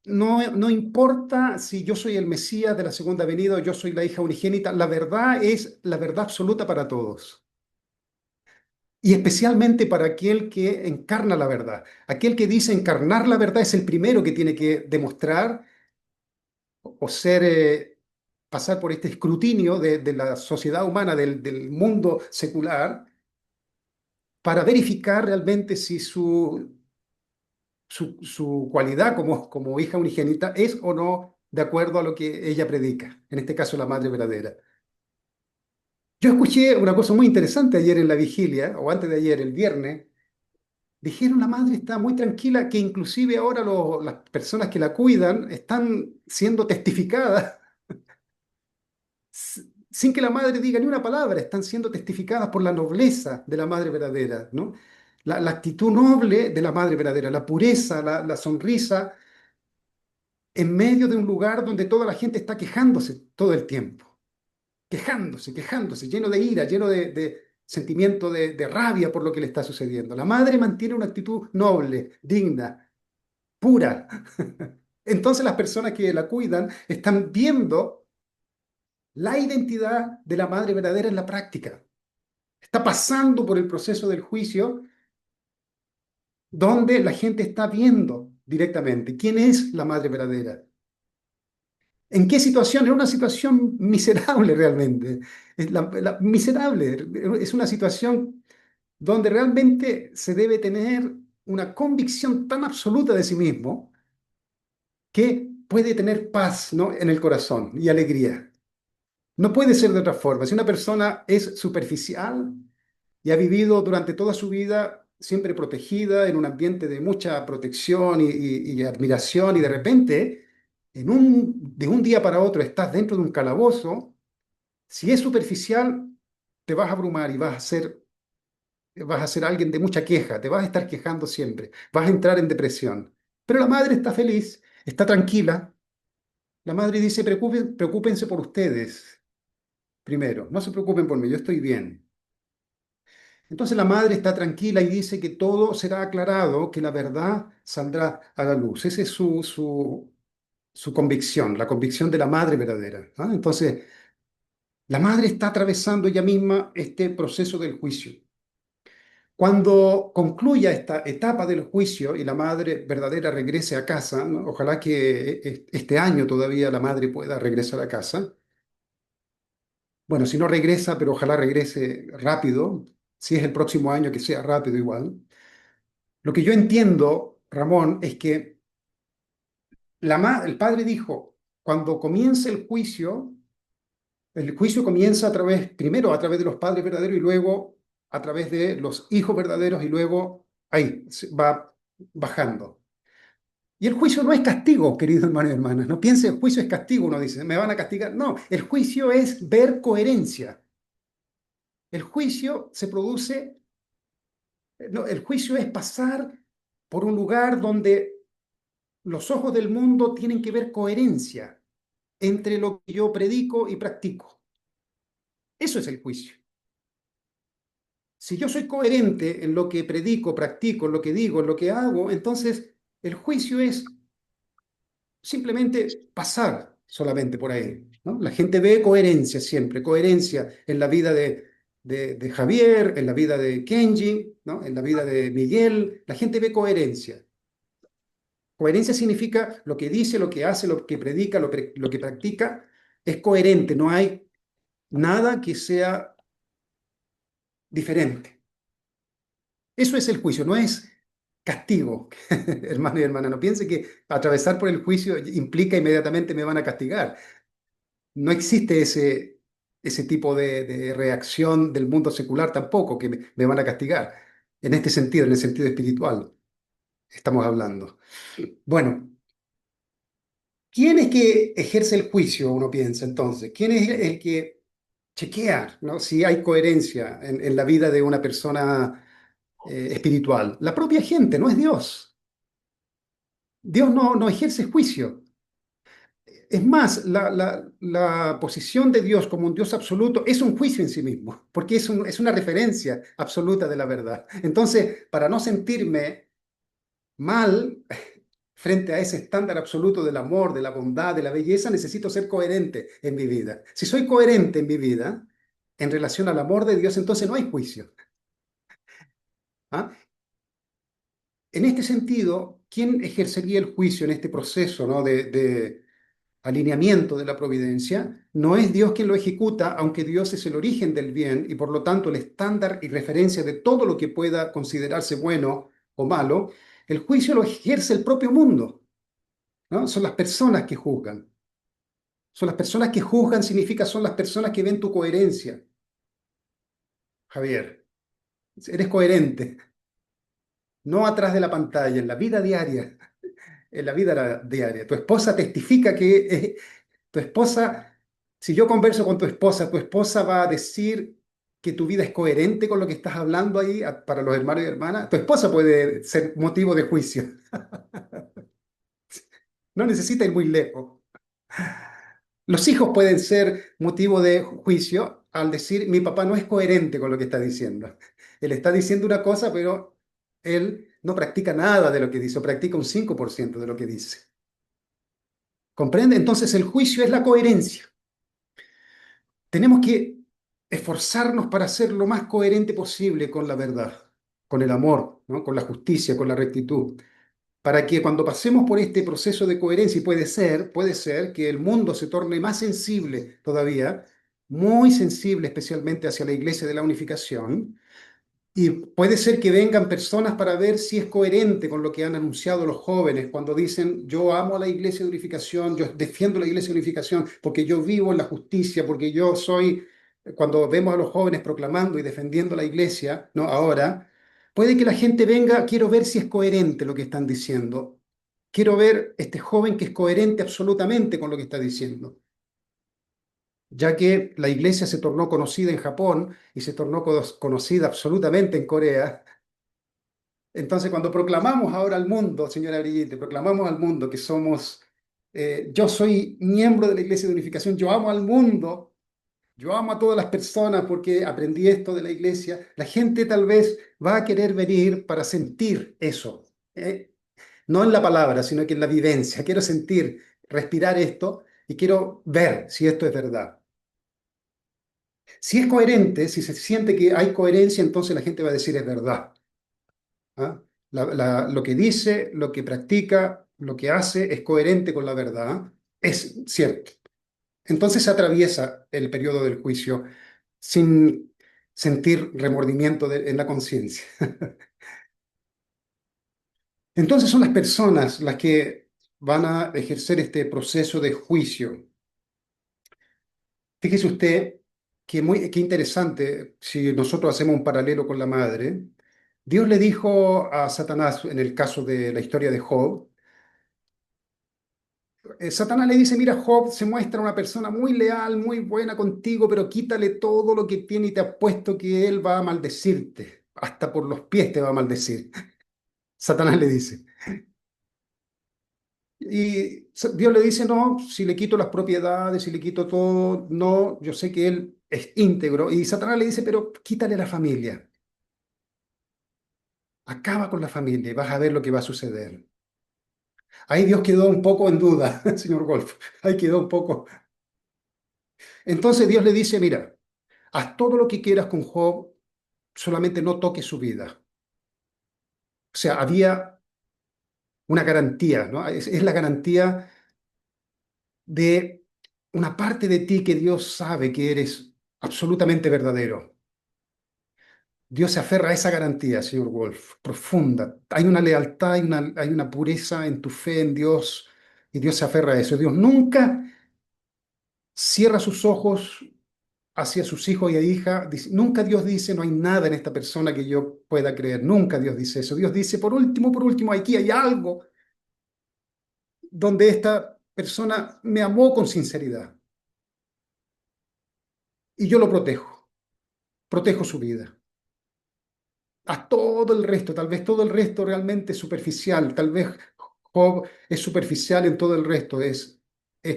no importa si yo soy el Mesías de la segunda venida o yo soy la hija unigénita, la verdad es la verdad absoluta para todos. Y especialmente para aquel que encarna la verdad. Aquel que dice encarnar la verdad es el primero que tiene que demostrar o ser, pasar por este escrutinio de la sociedad humana, del mundo secular, para verificar realmente si su cualidad como hija unigénita es o no de acuerdo a lo que ella predica, en este caso la madre verdadera. Yo escuché una cosa muy interesante ayer en la vigilia, o antes de ayer, el viernes. Dijeron la madre está muy tranquila, que inclusive ahora las personas que la cuidan están siendo testificadas sin que la madre diga ni una palabra, están siendo testificadas por la nobleza de la madre verdadera, ¿no? La actitud noble de la madre verdadera, la pureza, la sonrisa, en medio de un lugar donde toda la gente está quejándose todo el tiempo, quejándose, lleno de ira, lleno de sentimiento de rabia por lo que le está sucediendo. La madre mantiene una actitud noble, digna, pura. Entonces las personas que la cuidan están viendo la identidad de la madre verdadera en la práctica. Está pasando por el proceso del juicio donde la gente está viendo directamente quién es la madre verdadera. ¿En qué situación? Es una situación miserable realmente. Es miserable. Es una situación donde realmente se debe tener una convicción tan absoluta de sí mismo que puede tener paz, ¿no?, en el corazón y alegría. No puede ser de otra forma. Si una persona es superficial y ha vivido durante toda su vida siempre protegida en un ambiente de mucha protección y admiración y de repente, de un día para otro estás dentro de un calabozo, si es superficial, te vas a abrumar y vas a ser alguien de mucha queja, te vas a estar quejando siempre, vas a entrar en depresión. Pero la madre está feliz, está tranquila. La madre dice, preocúpense por ustedes primero, no se preocupen por mí, yo estoy bien. Entonces la madre está tranquila y dice que todo será aclarado, que la verdad saldrá a la luz. Esa es su convicción, la convicción de la madre verdadera, ¿ah? Entonces, la madre está atravesando ella misma este proceso del juicio. Cuando concluya esta etapa del juicio y la madre verdadera regrese a casa, ¿no? Ojalá que este año todavía la madre pueda regresar a casa. Bueno, si no regresa, pero ojalá regrese rápido. Si es el próximo año, que sea rápido igual. Lo que yo entiendo, Ramón, es que el padre dijo, cuando comience el juicio comienza primero a través de los padres verdaderos y luego a través de los hijos verdaderos y luego ahí va bajando. Y el juicio no es castigo, queridos hermanos y hermanas. No piense, el juicio es castigo, uno dice, me van a castigar. No, el juicio es ver coherencia. El juicio se produce, no, el juicio es pasar por un lugar donde los ojos del mundo tienen que ver coherencia entre lo que yo predico y practico. Eso es el juicio. Si yo soy coherente en lo que predico, practico, en lo que digo, en lo que hago, entonces el juicio es simplemente pasar solamente por ahí, ¿no? La gente ve coherencia siempre, coherencia en la vida de Javier, en la vida de Kenji, ¿no?, en la vida de Miguel. La gente ve coherencia. Coherencia significa lo que dice, lo que hace, lo que predica, lo que practica, es coherente, no hay nada que sea diferente. Eso es el juicio, no es castigo, hermano y hermana. No piense que atravesar por el juicio implica inmediatamente me van a castigar. No existe ese tipo de reacción del mundo secular tampoco, que me van a castigar. En este sentido, en el sentido espiritual, estamos hablando. Bueno, ¿quién es que ejerce el juicio? Uno piensa entonces. ¿Quién es el que chequea, ¿no? Si hay coherencia en la vida de una persona espiritual? La propia gente, no es Dios. Dios no ejerce juicio. Es más, la posición de Dios como un Dios absoluto es un juicio en sí mismo, porque es una referencia absoluta de la verdad. Entonces, para no sentirme mal frente a ese estándar absoluto del amor, de la bondad, de la belleza, necesito ser coherente en mi vida. Si soy coherente en mi vida en relación al amor de Dios, entonces no hay juicio. ¿Ah? En este sentido, ¿quién ejercería el juicio en este proceso, ¿no? de alineamiento de la providencia? No es Dios quien lo ejecuta, aunque Dios es el origen del bien y por lo tanto el estándar y referencia de todo lo que pueda considerarse bueno o malo. El juicio lo ejerce el propio mundo, ¿no? Son las personas que juzgan. Son las personas que juzgan, significa son las personas que ven tu coherencia. Javier, eres coherente, no atrás de la pantalla, en la vida diaria, en la vida diaria. Tu esposa testifica que tu esposa, si yo converso con tu esposa va a decir que tu vida es coherente con lo que estás hablando ahí para los hermanos y hermanas. Tu esposa puede ser motivo de juicio. No necesita ir muy lejos. Los hijos pueden ser motivo de juicio al decir, mi papá no es coherente con lo que está diciendo. Él está diciendo una cosa, pero él no practica nada de lo que dice, o practica un 5% de lo que dice. ¿Comprende? Entonces el juicio es la coherencia. Tenemos que esforzarnos para ser lo más coherente posible con la verdad, con el amor, ¿no? Con la justicia, con la rectitud, para que cuando pasemos por este proceso de coherencia, y puede ser que el mundo se torne más sensible todavía, muy sensible especialmente hacia la iglesia de la unificación, y puede ser que vengan personas para ver si es coherente con lo que han anunciado los jóvenes cuando dicen, yo amo a la iglesia de unificación, yo defiendo la iglesia de unificación porque yo vivo en la justicia, porque yo soy, cuando vemos a los jóvenes proclamando y defendiendo la iglesia, ¿no? Ahora, puede que la gente venga, quiero ver si es coherente lo que están diciendo. Quiero ver este joven que es coherente absolutamente con lo que está diciendo, ya que la iglesia se tornó conocida en Japón y se tornó conocida absolutamente en Corea. Entonces, cuando proclamamos ahora al mundo, señora Brigitte, proclamamos al mundo que somos, yo soy miembro de la Iglesia de Unificación, yo amo al mundo, yo amo a todas las personas porque aprendí esto de la Iglesia, la gente tal vez va a querer venir para sentir eso, no en la palabra, sino que en la vivencia. Quiero sentir, respirar esto y quiero ver si esto es verdad. Si es coherente, si se siente que hay coherencia, entonces la gente va a decir es verdad. ¿Ah? Lo que dice, lo que practica, lo que hace es coherente con la verdad, es cierto. Entonces se atraviesa el periodo del juicio sin sentir remordimiento en la conciencia. Entonces son las personas las que van a ejercer este proceso de juicio. Fíjese usted qué interesante si nosotros hacemos un paralelo con la madre. Dios le dijo a Satanás en el caso de la historia de Job, Satanás le dice, mira, Job se muestra una persona muy leal, muy buena contigo, pero quítale todo lo que tiene y te apuesto que él va a maldecirte. Hasta por los pies te va a maldecir. Satanás le dice. Y Dios le dice, no, si le quito las propiedades, si le quito todo, no, yo sé que él es íntegro. Y Satanás le dice, pero quítale la familia. Acaba con la familia y vas a ver lo que va a suceder. Ahí Dios quedó un poco en duda, señor Golf. Ahí quedó un poco. Entonces Dios le dice, mira, haz todo lo que quieras con Job, solamente no toques su vida. O sea, había una garantía, ¿no? Es la garantía de una parte de ti que Dios sabe que eres absolutamente verdadero. Dios se aferra a esa garantía, señor Wolf, profunda. Hay una lealtad, hay una pureza en tu fe en Dios y Dios se aferra a eso. Dios nunca cierra sus ojos hacia sus hijos y hijas. Nunca Dios dice, no hay nada en esta persona que yo pueda creer. Nunca Dios dice eso. Dios dice, por último, aquí hay algo donde esta persona me amó con sinceridad y yo lo protejo, protejo su vida. A todo el resto, tal vez todo el resto realmente es superficial, tal vez Job es superficial en todo el resto, es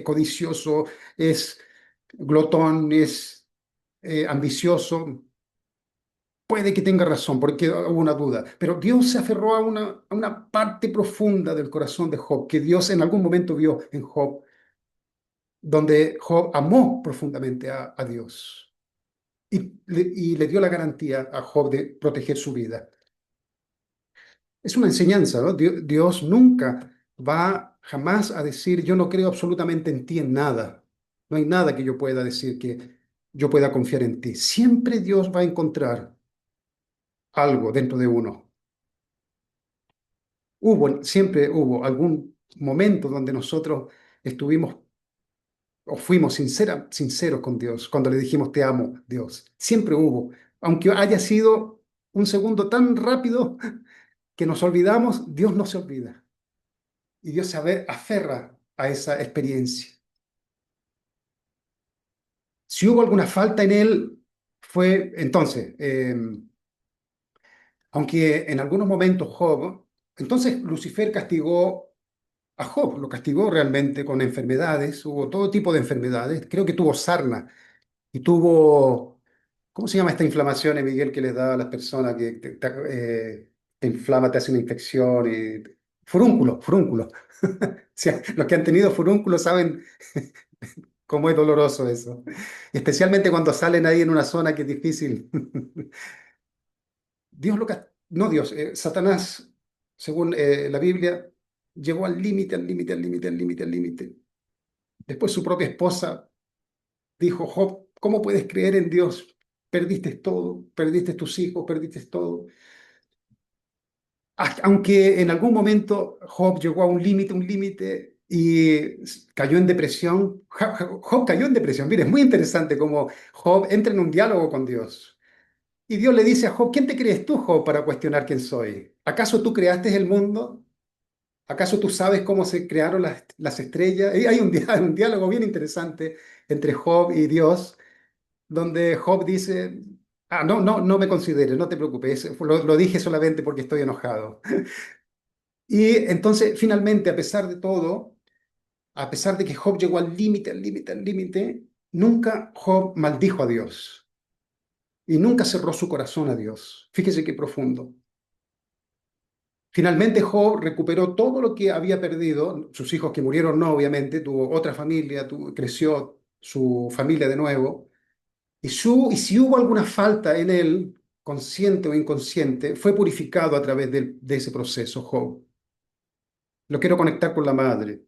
codicioso, es glotón, es ambicioso. Puede que tenga razón, porque hubo una duda, pero Dios se aferró a una parte profunda del corazón de Job, que Dios en algún momento vio en Job, donde Job amó profundamente a Dios y le dio la garantía a Job de proteger su vida. Es una enseñanza, ¿no? Dios nunca va jamás a decir, yo no creo absolutamente en ti en nada. No hay nada que yo pueda decir que yo pueda confiar en ti. Siempre Dios va a encontrar algo dentro de uno. Siempre hubo algún momento donde nosotros estuvimos o fuimos sinceros con Dios cuando le dijimos te amo, Dios. Siempre hubo, aunque haya sido un segundo tan rápido que nos olvidamos, Dios no se olvida y Dios aferra a esa experiencia. Si hubo alguna falta en él, fue entonces, aunque en algunos momentos Job, entonces Lucifer castigó a Job, lo castigó realmente con enfermedades, hubo todo tipo de enfermedades, creo que tuvo sarna y tuvo, ¿cómo se llama esta inflamación, Miguel, que les da a las personas que te inflama, te hace una infección? Furúnculo, furúnculo. Si los que han tenido furúnculo saben cómo es doloroso eso, especialmente cuando salen ahí en una zona que es difícil. No Dios, Satanás, según la Biblia, llegó al límite, al límite, al límite, al límite, al límite. Después su propia esposa dijo, Job, ¿cómo puedes creer en Dios? Perdiste todo, perdiste tus hijos, perdiste todo. Aunque en algún momento Job llegó a un límite y cayó en depresión. Job cayó en depresión. Mire, es muy interesante cómo Job entra en un diálogo con Dios. Y Dios le dice a Job, ¿quién te crees tú, Job, para cuestionar quién soy? ¿Acaso tú creaste el mundo? ¿Acaso tú sabes cómo se crearon las estrellas? Y hay un diálogo bien interesante entre Job y Dios, donde Job dice, no me consideres, no te preocupes, lo dije solamente porque estoy enojado. Y entonces, finalmente, a pesar de todo, a pesar de que Job llegó al límite, al límite, al límite, nunca Job maldijo a Dios y nunca cerró su corazón a Dios. Fíjese qué profundo. Finalmente Job recuperó todo lo que había perdido, sus hijos que murieron no, obviamente, tuvo otra familia, creció su familia de nuevo, y si hubo alguna falta en él, consciente o inconsciente, fue purificado a través de ese proceso, Job. Lo quiero conectar con la madre.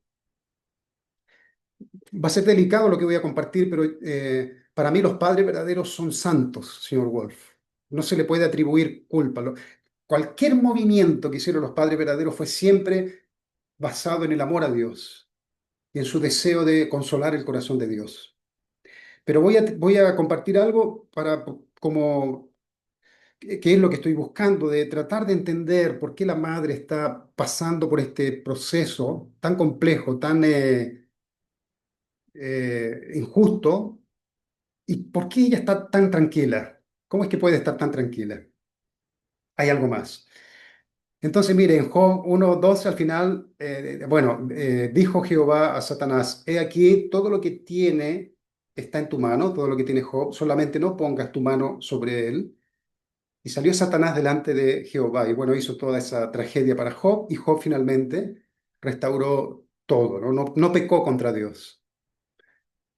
Va a ser delicado lo que voy a compartir, pero para mí los padres verdaderos son santos, señor Wolf. No se le puede atribuir culpa. Cualquier movimiento que hicieron los padres verdaderos fue siempre basado en el amor a Dios y en su deseo de consolar el corazón de Dios. Pero voy a compartir algo para como que es lo que estoy buscando, de tratar de entender por qué la madre está pasando por este proceso tan complejo, tan injusto, y por qué ella está tan tranquila. ¿Cómo es que puede estar tan tranquila? Hay algo más. Entonces, miren, Job 1:12 al final, dijo Jehová a Satanás, he aquí, todo lo que tiene está en tu mano, todo lo que tiene Job, solamente no pongas tu mano sobre él. Y salió Satanás delante de Jehová, y bueno, hizo toda esa tragedia para Job, y Job finalmente restauró todo, ¿no? No pecó contra Dios.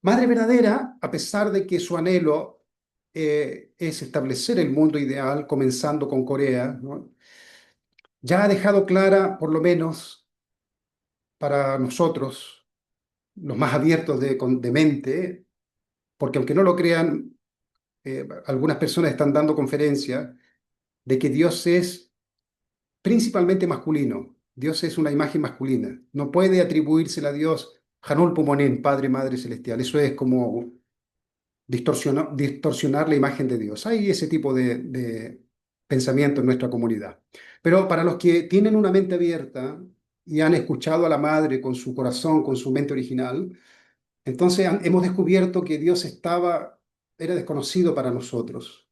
Madre verdadera, a pesar de que su anhelo es establecer el mundo ideal, comenzando con Corea, ¿no? Ya ha dejado clara, por lo menos para nosotros, los más abiertos de mente, porque aunque no lo crean, algunas personas están dando conferencias de que Dios es principalmente masculino. Dios es una imagen masculina. No puede atribuírsela a Dios. Hanul Pumonin, Padre y Madre Celestial. Eso es como distorsionar la imagen de Dios. Hay ese tipo de pensamiento en nuestra comunidad. Pero para los que tienen una mente abierta y han escuchado a la Madre con su corazón, con su mente original, entonces hemos descubierto que Dios era desconocido para nosotros.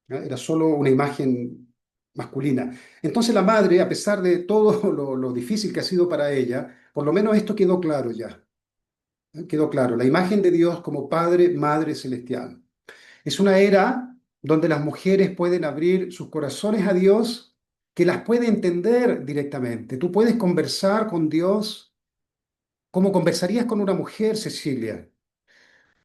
¿Ya? Era solo una imagen masculina. Entonces la Madre, a pesar de todo lo difícil que ha sido para ella, por lo menos esto quedó claro ya. Quedó claro, la imagen de Dios como Padre, Madre Celestial. Es una era donde las mujeres pueden abrir sus corazones a Dios, que las puede entender directamente. Tú puedes conversar con Dios como conversarías con una mujer, Cecilia.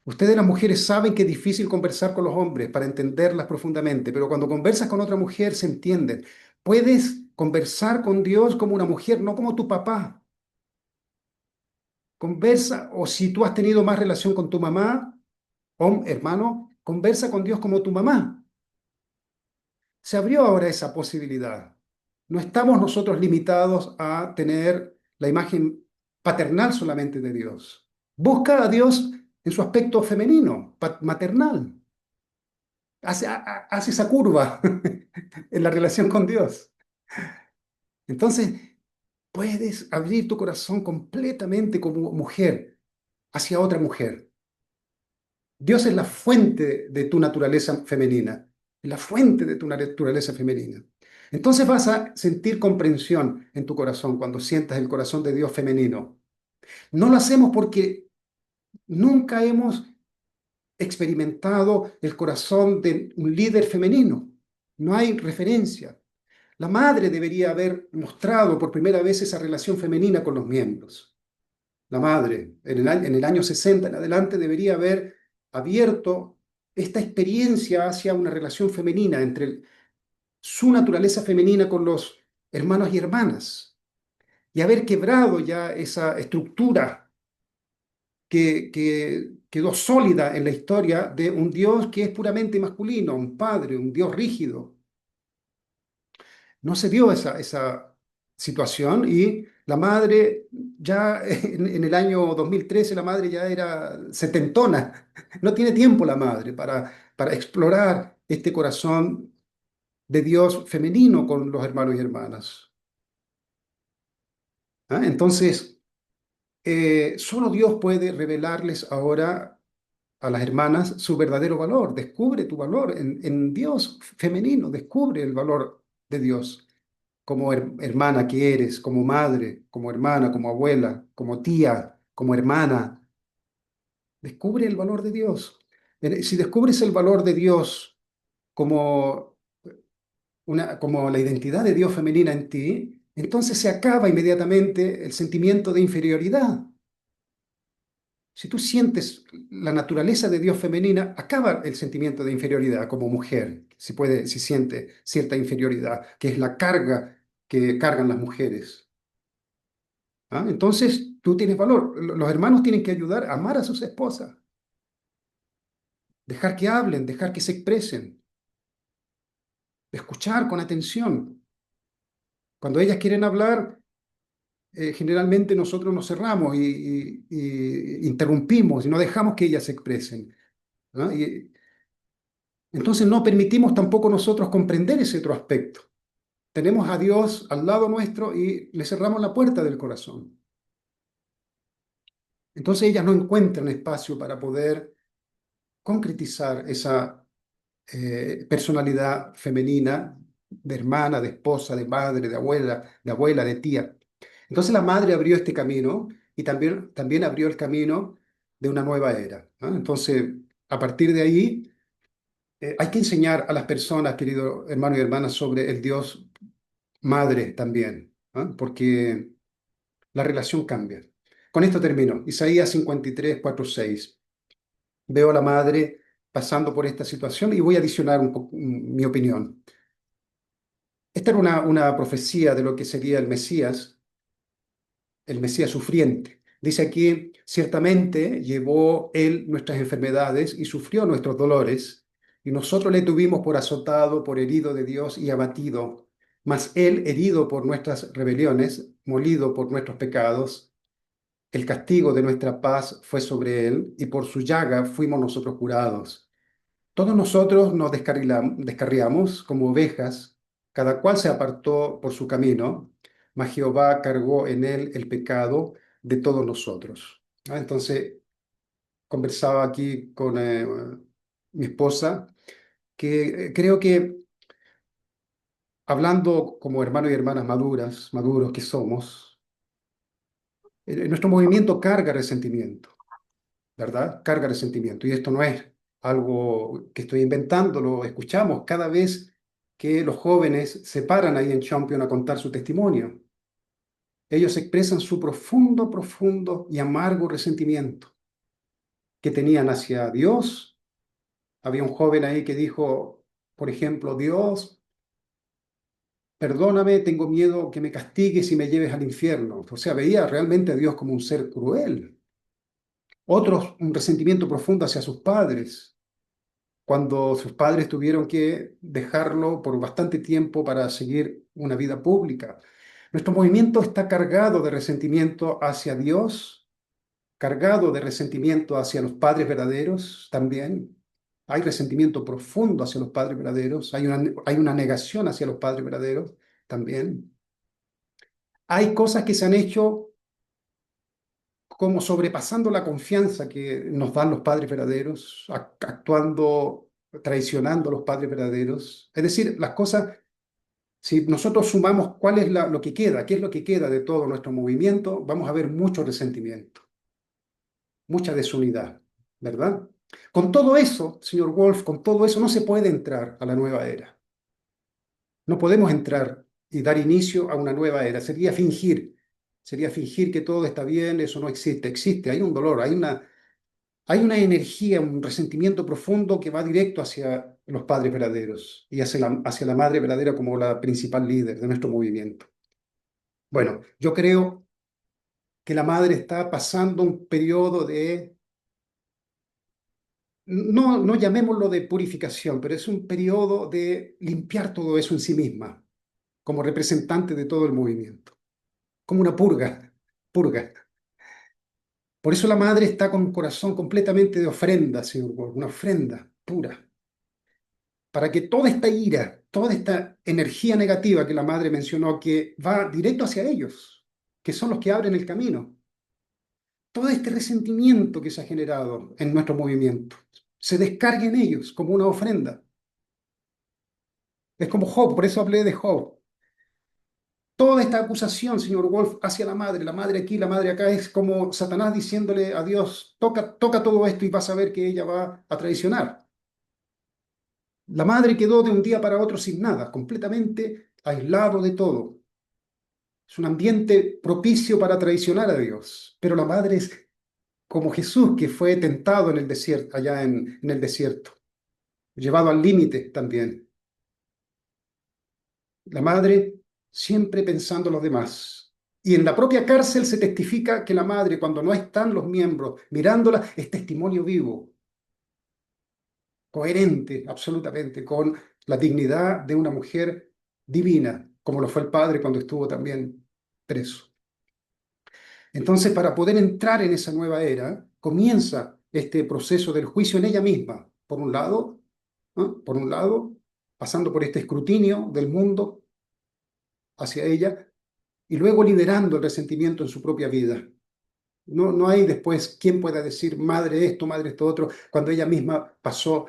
Ustedes las mujeres saben que es difícil conversar con los hombres para entenderlas profundamente, pero cuando conversas con otra mujer se entienden. Puedes conversar con Dios como una mujer, no como tu papá. Conversa, o si tú has tenido más relación con tu mamá, hermano, conversa con Dios como tu mamá. Se abrió ahora esa posibilidad. No estamos nosotros limitados a tener la imagen paternal solamente de Dios. Busca a Dios en su aspecto femenino, maternal. Hace esa curva en la relación con Dios. Entonces, puedes abrir tu corazón completamente como mujer hacia otra mujer. Dios es la fuente de tu naturaleza femenina, la fuente de tu naturaleza femenina. Entonces vas a sentir comprensión en tu corazón cuando sientas el corazón de Dios femenino. No lo hacemos porque nunca hemos experimentado el corazón de un líder femenino. No hay referencia. La madre debería haber mostrado por primera vez esa relación femenina con los miembros. La madre, en el año 60 en adelante, debería haber abierto esta experiencia hacia una relación femenina entre su naturaleza femenina con los hermanos y hermanas y haber quebrado ya esa estructura que quedó sólida en la historia de un Dios que es puramente masculino, un padre, un Dios rígido. No se dio esa situación y la madre ya en el año 2013 la madre ya era setentona. No tiene tiempo la madre para explorar este corazón de Dios femenino con los hermanos y hermanas. ¿Ah? Entonces, solo Dios puede revelarles ahora a las hermanas su verdadero valor. Descubre tu valor en Dios femenino, descubre el valor de Dios como hermana que eres, como madre, como hermana, como abuela, como tía, como hermana. Descubre el valor de Dios. Si descubres el valor de Dios como, como la identidad de Dios femenina en ti, entonces se acaba inmediatamente el sentimiento de inferioridad. Si tú sientes la naturaleza de Dios femenina, acaba el sentimiento de inferioridad como mujer, si siente cierta inferioridad, que es la carga que cargan las mujeres. ¿Ah? Entonces, tú tienes valor. Los hermanos tienen que ayudar a amar a sus esposas, dejar que hablen, dejar que se expresen, escuchar con atención. Cuando ellas quieren hablar, generalmente nosotros nos cerramos y interrumpimos y no dejamos que ellas se expresen. ¿No? Y entonces no permitimos tampoco nosotros comprender ese otro aspecto. Tenemos a Dios al lado nuestro y le cerramos la puerta del corazón. Entonces ellas no encuentran espacio para poder concretizar esa personalidad femenina de hermana, de esposa, de madre, de abuela, de tía. Entonces la madre abrió este camino y también abrió el camino de una nueva era. ¿No? Entonces, a partir de ahí, hay que enseñar a las personas, queridos hermanos y hermanas, sobre el Dios madre también, ¿no? Porque la relación cambia. Con esto termino. Isaías 53, 4, 6. Veo a la madre pasando por esta situación y voy a adicionar un poco mi opinión. Esta era una profecía de lo que sería el Mesías sufriente. Dice aquí, ciertamente llevó él nuestras enfermedades y sufrió nuestros dolores, y nosotros le tuvimos por azotado, por herido de Dios y abatido. Mas él herido por nuestras rebeliones, molido por nuestros pecados. El castigo de nuestra paz fue sobre él y por su llaga fuimos nosotros curados. Todos nosotros nos descarriamos como ovejas, cada cual se apartó por su camino, mas Jehová cargó en él el pecado de todos nosotros. Entonces, conversaba aquí con mi esposa, que creo que hablando como hermanos y hermanas maduros que somos, nuestro movimiento carga resentimiento. ¿Verdad? Carga resentimiento. Y esto no es algo que estoy inventando, lo escuchamos cada vez que los jóvenes se paran ahí en Champion a contar su testimonio. Ellos expresan su profundo, profundo y amargo resentimiento que tenían hacia Dios. Había un joven ahí que dijo, por ejemplo, Dios, perdóname, tengo miedo que me castigues y me lleves al infierno. O sea, veía realmente a Dios como un ser cruel. Otros, un resentimiento profundo hacia sus padres cuando sus padres tuvieron que dejarlo por bastante tiempo para seguir una vida pública. Nuestro movimiento está cargado de resentimiento hacia Dios, cargado de resentimiento hacia los padres verdaderos también. Hay resentimiento profundo hacia los padres verdaderos, hay una negación hacia los padres verdaderos también. Hay cosas que se han hecho como sobrepasando la confianza que nos dan los padres verdaderos, actuando, traicionando a los padres verdaderos. Es decir, las cosas, si nosotros sumamos cuál es lo que queda, qué es lo que queda de todo nuestro movimiento, vamos a ver mucho resentimiento, mucha desunidad, ¿verdad? Con todo eso, señor Wolf, con todo eso no se puede entrar a la nueva era. No podemos entrar y dar inicio a una nueva era. Sería fingir que todo está bien, eso no existe. Existe, hay un dolor, hay una energía, un resentimiento profundo que va directo hacia los padres verdaderos y hacia la madre verdadera como la principal líder de nuestro movimiento. Bueno, yo creo que la madre está pasando un periodo de, no llamémoslo de purificación, pero es un periodo de limpiar todo eso en sí misma, como representante de todo el movimiento, como una purga. Por eso la madre está con un corazón completamente de ofrenda, señor Ward, una ofrenda pura, para que toda esta ira, toda esta energía negativa que la madre mencionó, que va directo hacia ellos, que son los que abren el camino, todo este resentimiento que se ha generado en nuestro movimiento, se descargue en ellos como una ofrenda. Es como Job, por eso hablé de Job. Toda esta acusación, señor Wolf, hacia la madre aquí, la madre acá, es como Satanás diciéndole a Dios, toca todo esto y vas a ver que ella va a traicionar. La madre quedó de un día para otro sin nada, completamente aislado de todo. Es un ambiente propicio para traicionar a Dios. Pero la madre es como Jesús, que fue tentado en el desierto, allá en el desierto, llevado al límite también. La madre siempre pensando en los demás. Y en la propia cárcel se testifica que la madre, cuando no están los miembros mirándola, es testimonio vivo, coherente absolutamente con la dignidad de una mujer divina, como lo fue el padre cuando estuvo también preso. Entonces, para poder entrar en esa nueva era, comienza este proceso del juicio en ella misma, por un lado, ¿no? Por un lado, pasando por este escrutinio del mundo hacia ella, y luego liberando el resentimiento en su propia vida. No hay después quien pueda decir madre esto otro, cuando ella misma pasó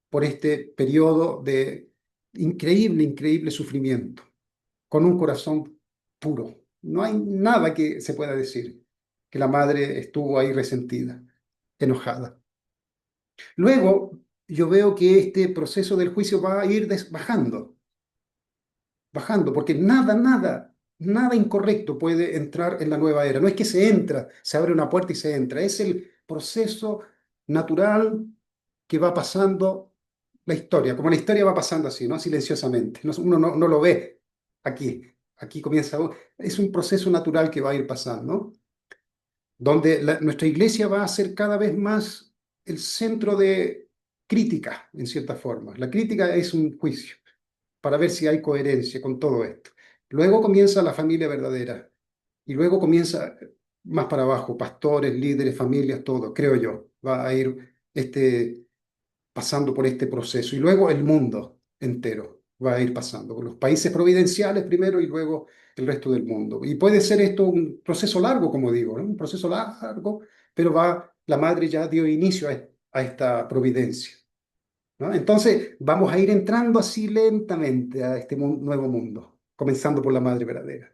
por este periodo de increíble, increíble sufrimiento, con un corazón puro. No hay nada que se pueda decir que la madre estuvo ahí resentida, enojada. Luego yo veo que este proceso del juicio va a ir bajando, porque nada incorrecto puede entrar en la nueva era. No es que se entra, se abre una puerta y se entra. Es el proceso natural que va pasando la historia, como la historia va pasando así, ¿no? Silenciosamente. Uno no lo ve aquí. Aquí comienza, es un proceso natural que va a ir pasando, donde nuestra iglesia va a ser cada vez más el centro de crítica, en cierta forma. La crítica es un juicio para ver si hay coherencia con todo esto. Luego comienza la familia verdadera y luego comienza más para abajo, pastores, líderes, familias, todo, creo yo, va a ir pasando por este proceso. Y luego el mundo entero va a ir pasando, por los países providenciales primero y luego el resto del mundo. Y puede ser esto un proceso largo, como digo, ¿no? Un proceso largo, pero la madre ya dio inicio a esta providencia, ¿no? Entonces vamos a ir entrando así lentamente a este nuevo mundo, comenzando por la madre verdadera.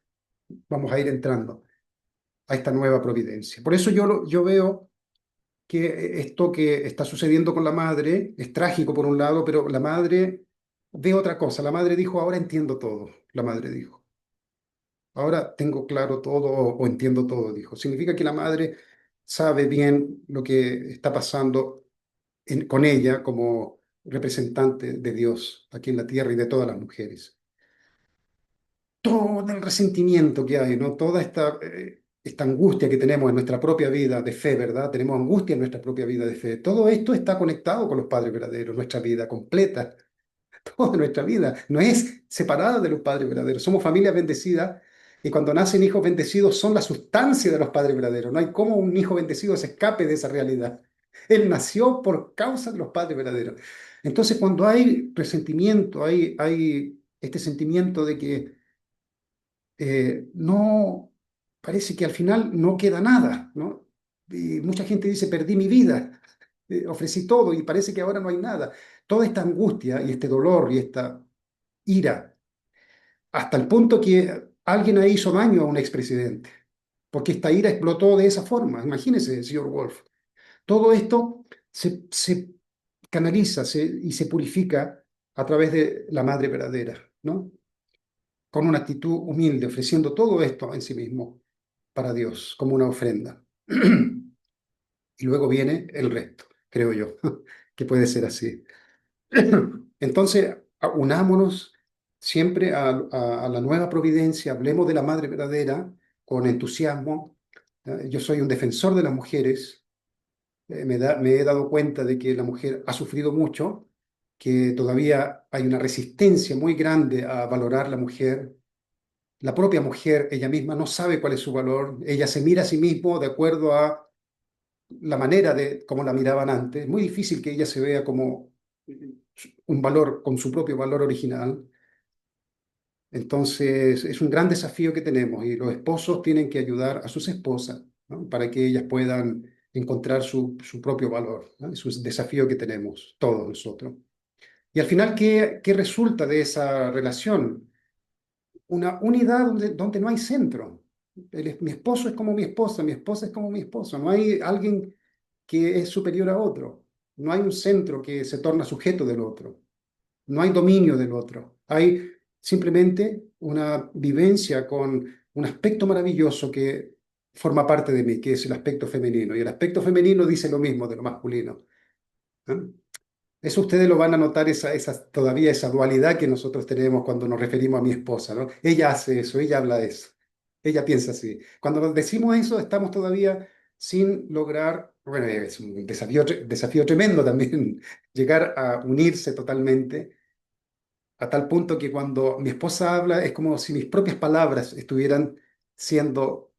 Vamos a ir entrando a esta nueva providencia. Por eso yo veo que esto que está sucediendo con la madre es trágico por un lado, pero la madre ve otra cosa. La madre dijo, ahora entiendo todo. La madre dijo, ahora tengo claro todo o entiendo todo, dijo. Significa que la madre sabe bien lo que está pasando con ella como representante de Dios aquí en la tierra y de todas las mujeres. Todo el resentimiento que hay, ¿no? Toda esta angustia que tenemos en nuestra propia vida de fe, ¿verdad? Tenemos angustia en nuestra propia vida de fe. Todo esto está conectado con los padres verdaderos, nuestra vida completa, toda nuestra vida. No es separada de los padres verdaderos. Somos familias bendecidas y cuando nacen hijos bendecidos son la sustancia de los padres verdaderos. No hay cómo un hijo bendecido se escape de esa realidad. Él nació por causa de los padres verdaderos. Entonces, cuando hay resentimiento, hay este sentimiento de que no, parece que al final no queda nada, ¿no? Y mucha gente dice, perdí mi vida, ofrecí todo y parece que ahora no hay nada. Toda esta angustia y este dolor y esta ira, hasta el punto que alguien ahí hizo daño a un expresidente, porque esta ira explotó de esa forma. Imagínese, señor Wolf. Todo esto se canaliza y se purifica a través de la madre verdadera, ¿no? Con una actitud humilde, ofreciendo todo esto en sí mismo para Dios, como una ofrenda. Y luego viene el resto, creo yo, que puede ser así. Entonces, unámonos siempre a la nueva providencia, hablemos de la Madre verdadera con entusiasmo. Yo soy un defensor de las mujeres, me he dado cuenta de que la mujer ha sufrido mucho, que todavía hay una resistencia muy grande a valorar la mujer. La propia mujer, ella misma, no sabe cuál es su valor. Ella se mira a sí misma de acuerdo a la manera de cómo la miraban antes. Es muy difícil que ella se vea como un valor, con su propio valor original. Entonces, es un gran desafío que tenemos y los esposos tienen que ayudar a sus esposas, ¿no? Para que ellas puedan encontrar su propio valor, ¿no? Es un desafío que tenemos todos nosotros. Y al final, ¿qué resulta de esa relación? Una unidad donde no hay centro. Mi esposo es como mi esposa, mi esposa es como mi esposo. No hay alguien que es superior a otro. No hay un centro que se torna sujeto del otro. No hay dominio del otro. Hay simplemente una vivencia con un aspecto maravilloso que forma parte de mí, que es el aspecto femenino. Y el aspecto femenino dice lo mismo de lo masculino. ¿Eh? Eso ustedes lo van a notar, todavía esa dualidad que nosotros tenemos cuando nos referimos a mi esposa, ¿no? Ella hace eso, ella habla de eso, ella piensa así. Cuando nos decimos eso, estamos todavía sin lograr, bueno, es un desafío tremendo también, llegar a unirse totalmente, a tal punto que cuando mi esposa habla es como si mis propias palabras estuvieran siendo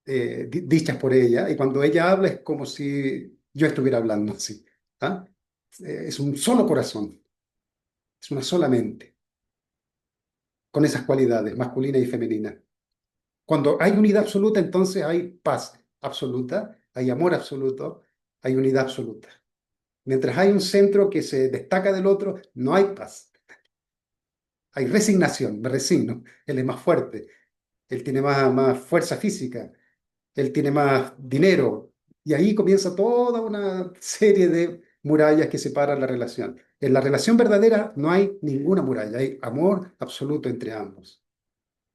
dichas por ella, y cuando ella habla es como si yo estuviera hablando así. ¿Ah? Es un solo corazón, es una sola mente, con esas cualidades, masculina y femenina. Cuando hay unidad absoluta, entonces hay paz absoluta, hay amor absoluto, hay unidad absoluta. Mientras hay un centro que se destaca del otro, no hay paz. Hay resignación, me resigno. Él es más fuerte, él tiene más fuerza física, él tiene más dinero. Y ahí comienza toda una serie de murallas que separan la relación. En la relación verdadera no hay ninguna muralla, hay amor absoluto entre ambos.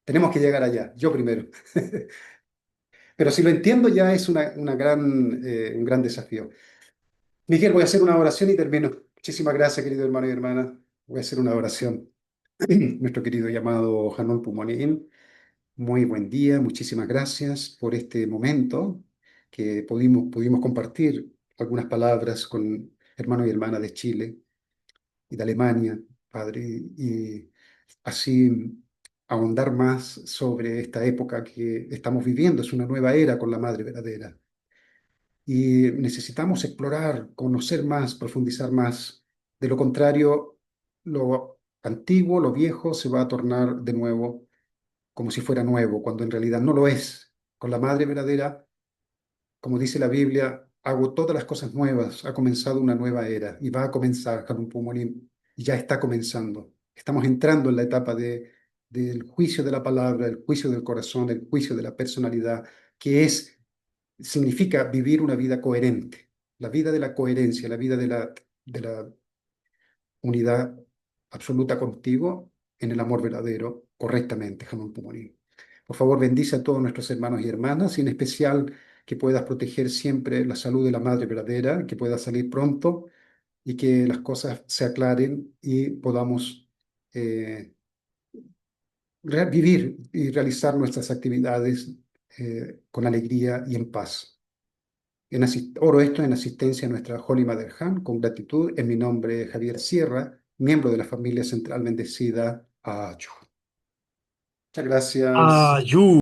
Tenemos que llegar allá, yo primero. Pero si lo entiendo ya es un gran desafío. Miguel, voy a hacer una oración y termino. Muchísimas gracias, querido hermano y hermana. Voy a hacer una oración. Nuestro querido llamado Janón Pumonín. Muy buen día, muchísimas gracias por este momento que pudimos compartir algunas palabras con hermanos y hermanas de Chile y de Alemania, Padre, y así ahondar más sobre esta época que estamos viviendo. Es una nueva era con la Madre Verdadera. Y necesitamos explorar, conocer más, profundizar más. De lo contrario, lo antiguo, lo viejo, se va a tornar de nuevo como si fuera nuevo, cuando en realidad no lo es. Con la Madre Verdadera, como dice la Biblia, hago todas las cosas nuevas. Ha comenzado una nueva era y va a comenzar, Hanum Pumolim, y ya está comenzando. Estamos entrando en la etapa del juicio de la palabra, el juicio del corazón, el juicio de la personalidad, que significa vivir una vida coherente, la vida de la coherencia, la vida de la unidad absoluta contigo en el amor verdadero, correctamente, Jamón Pumorín. Por favor, bendice a todos nuestros hermanos y hermanas y en especial que puedas proteger siempre la salud de la Madre verdadera, que pueda salir pronto y que las cosas se aclaren y podamos vivir y realizar nuestras actividades con alegría y en paz. Oro esto en asistencia a nuestra Holy Mother Han, con gratitud, en mi nombre Javier Sierra, miembro de la familia central bendecida. Muchas gracias. Ayú.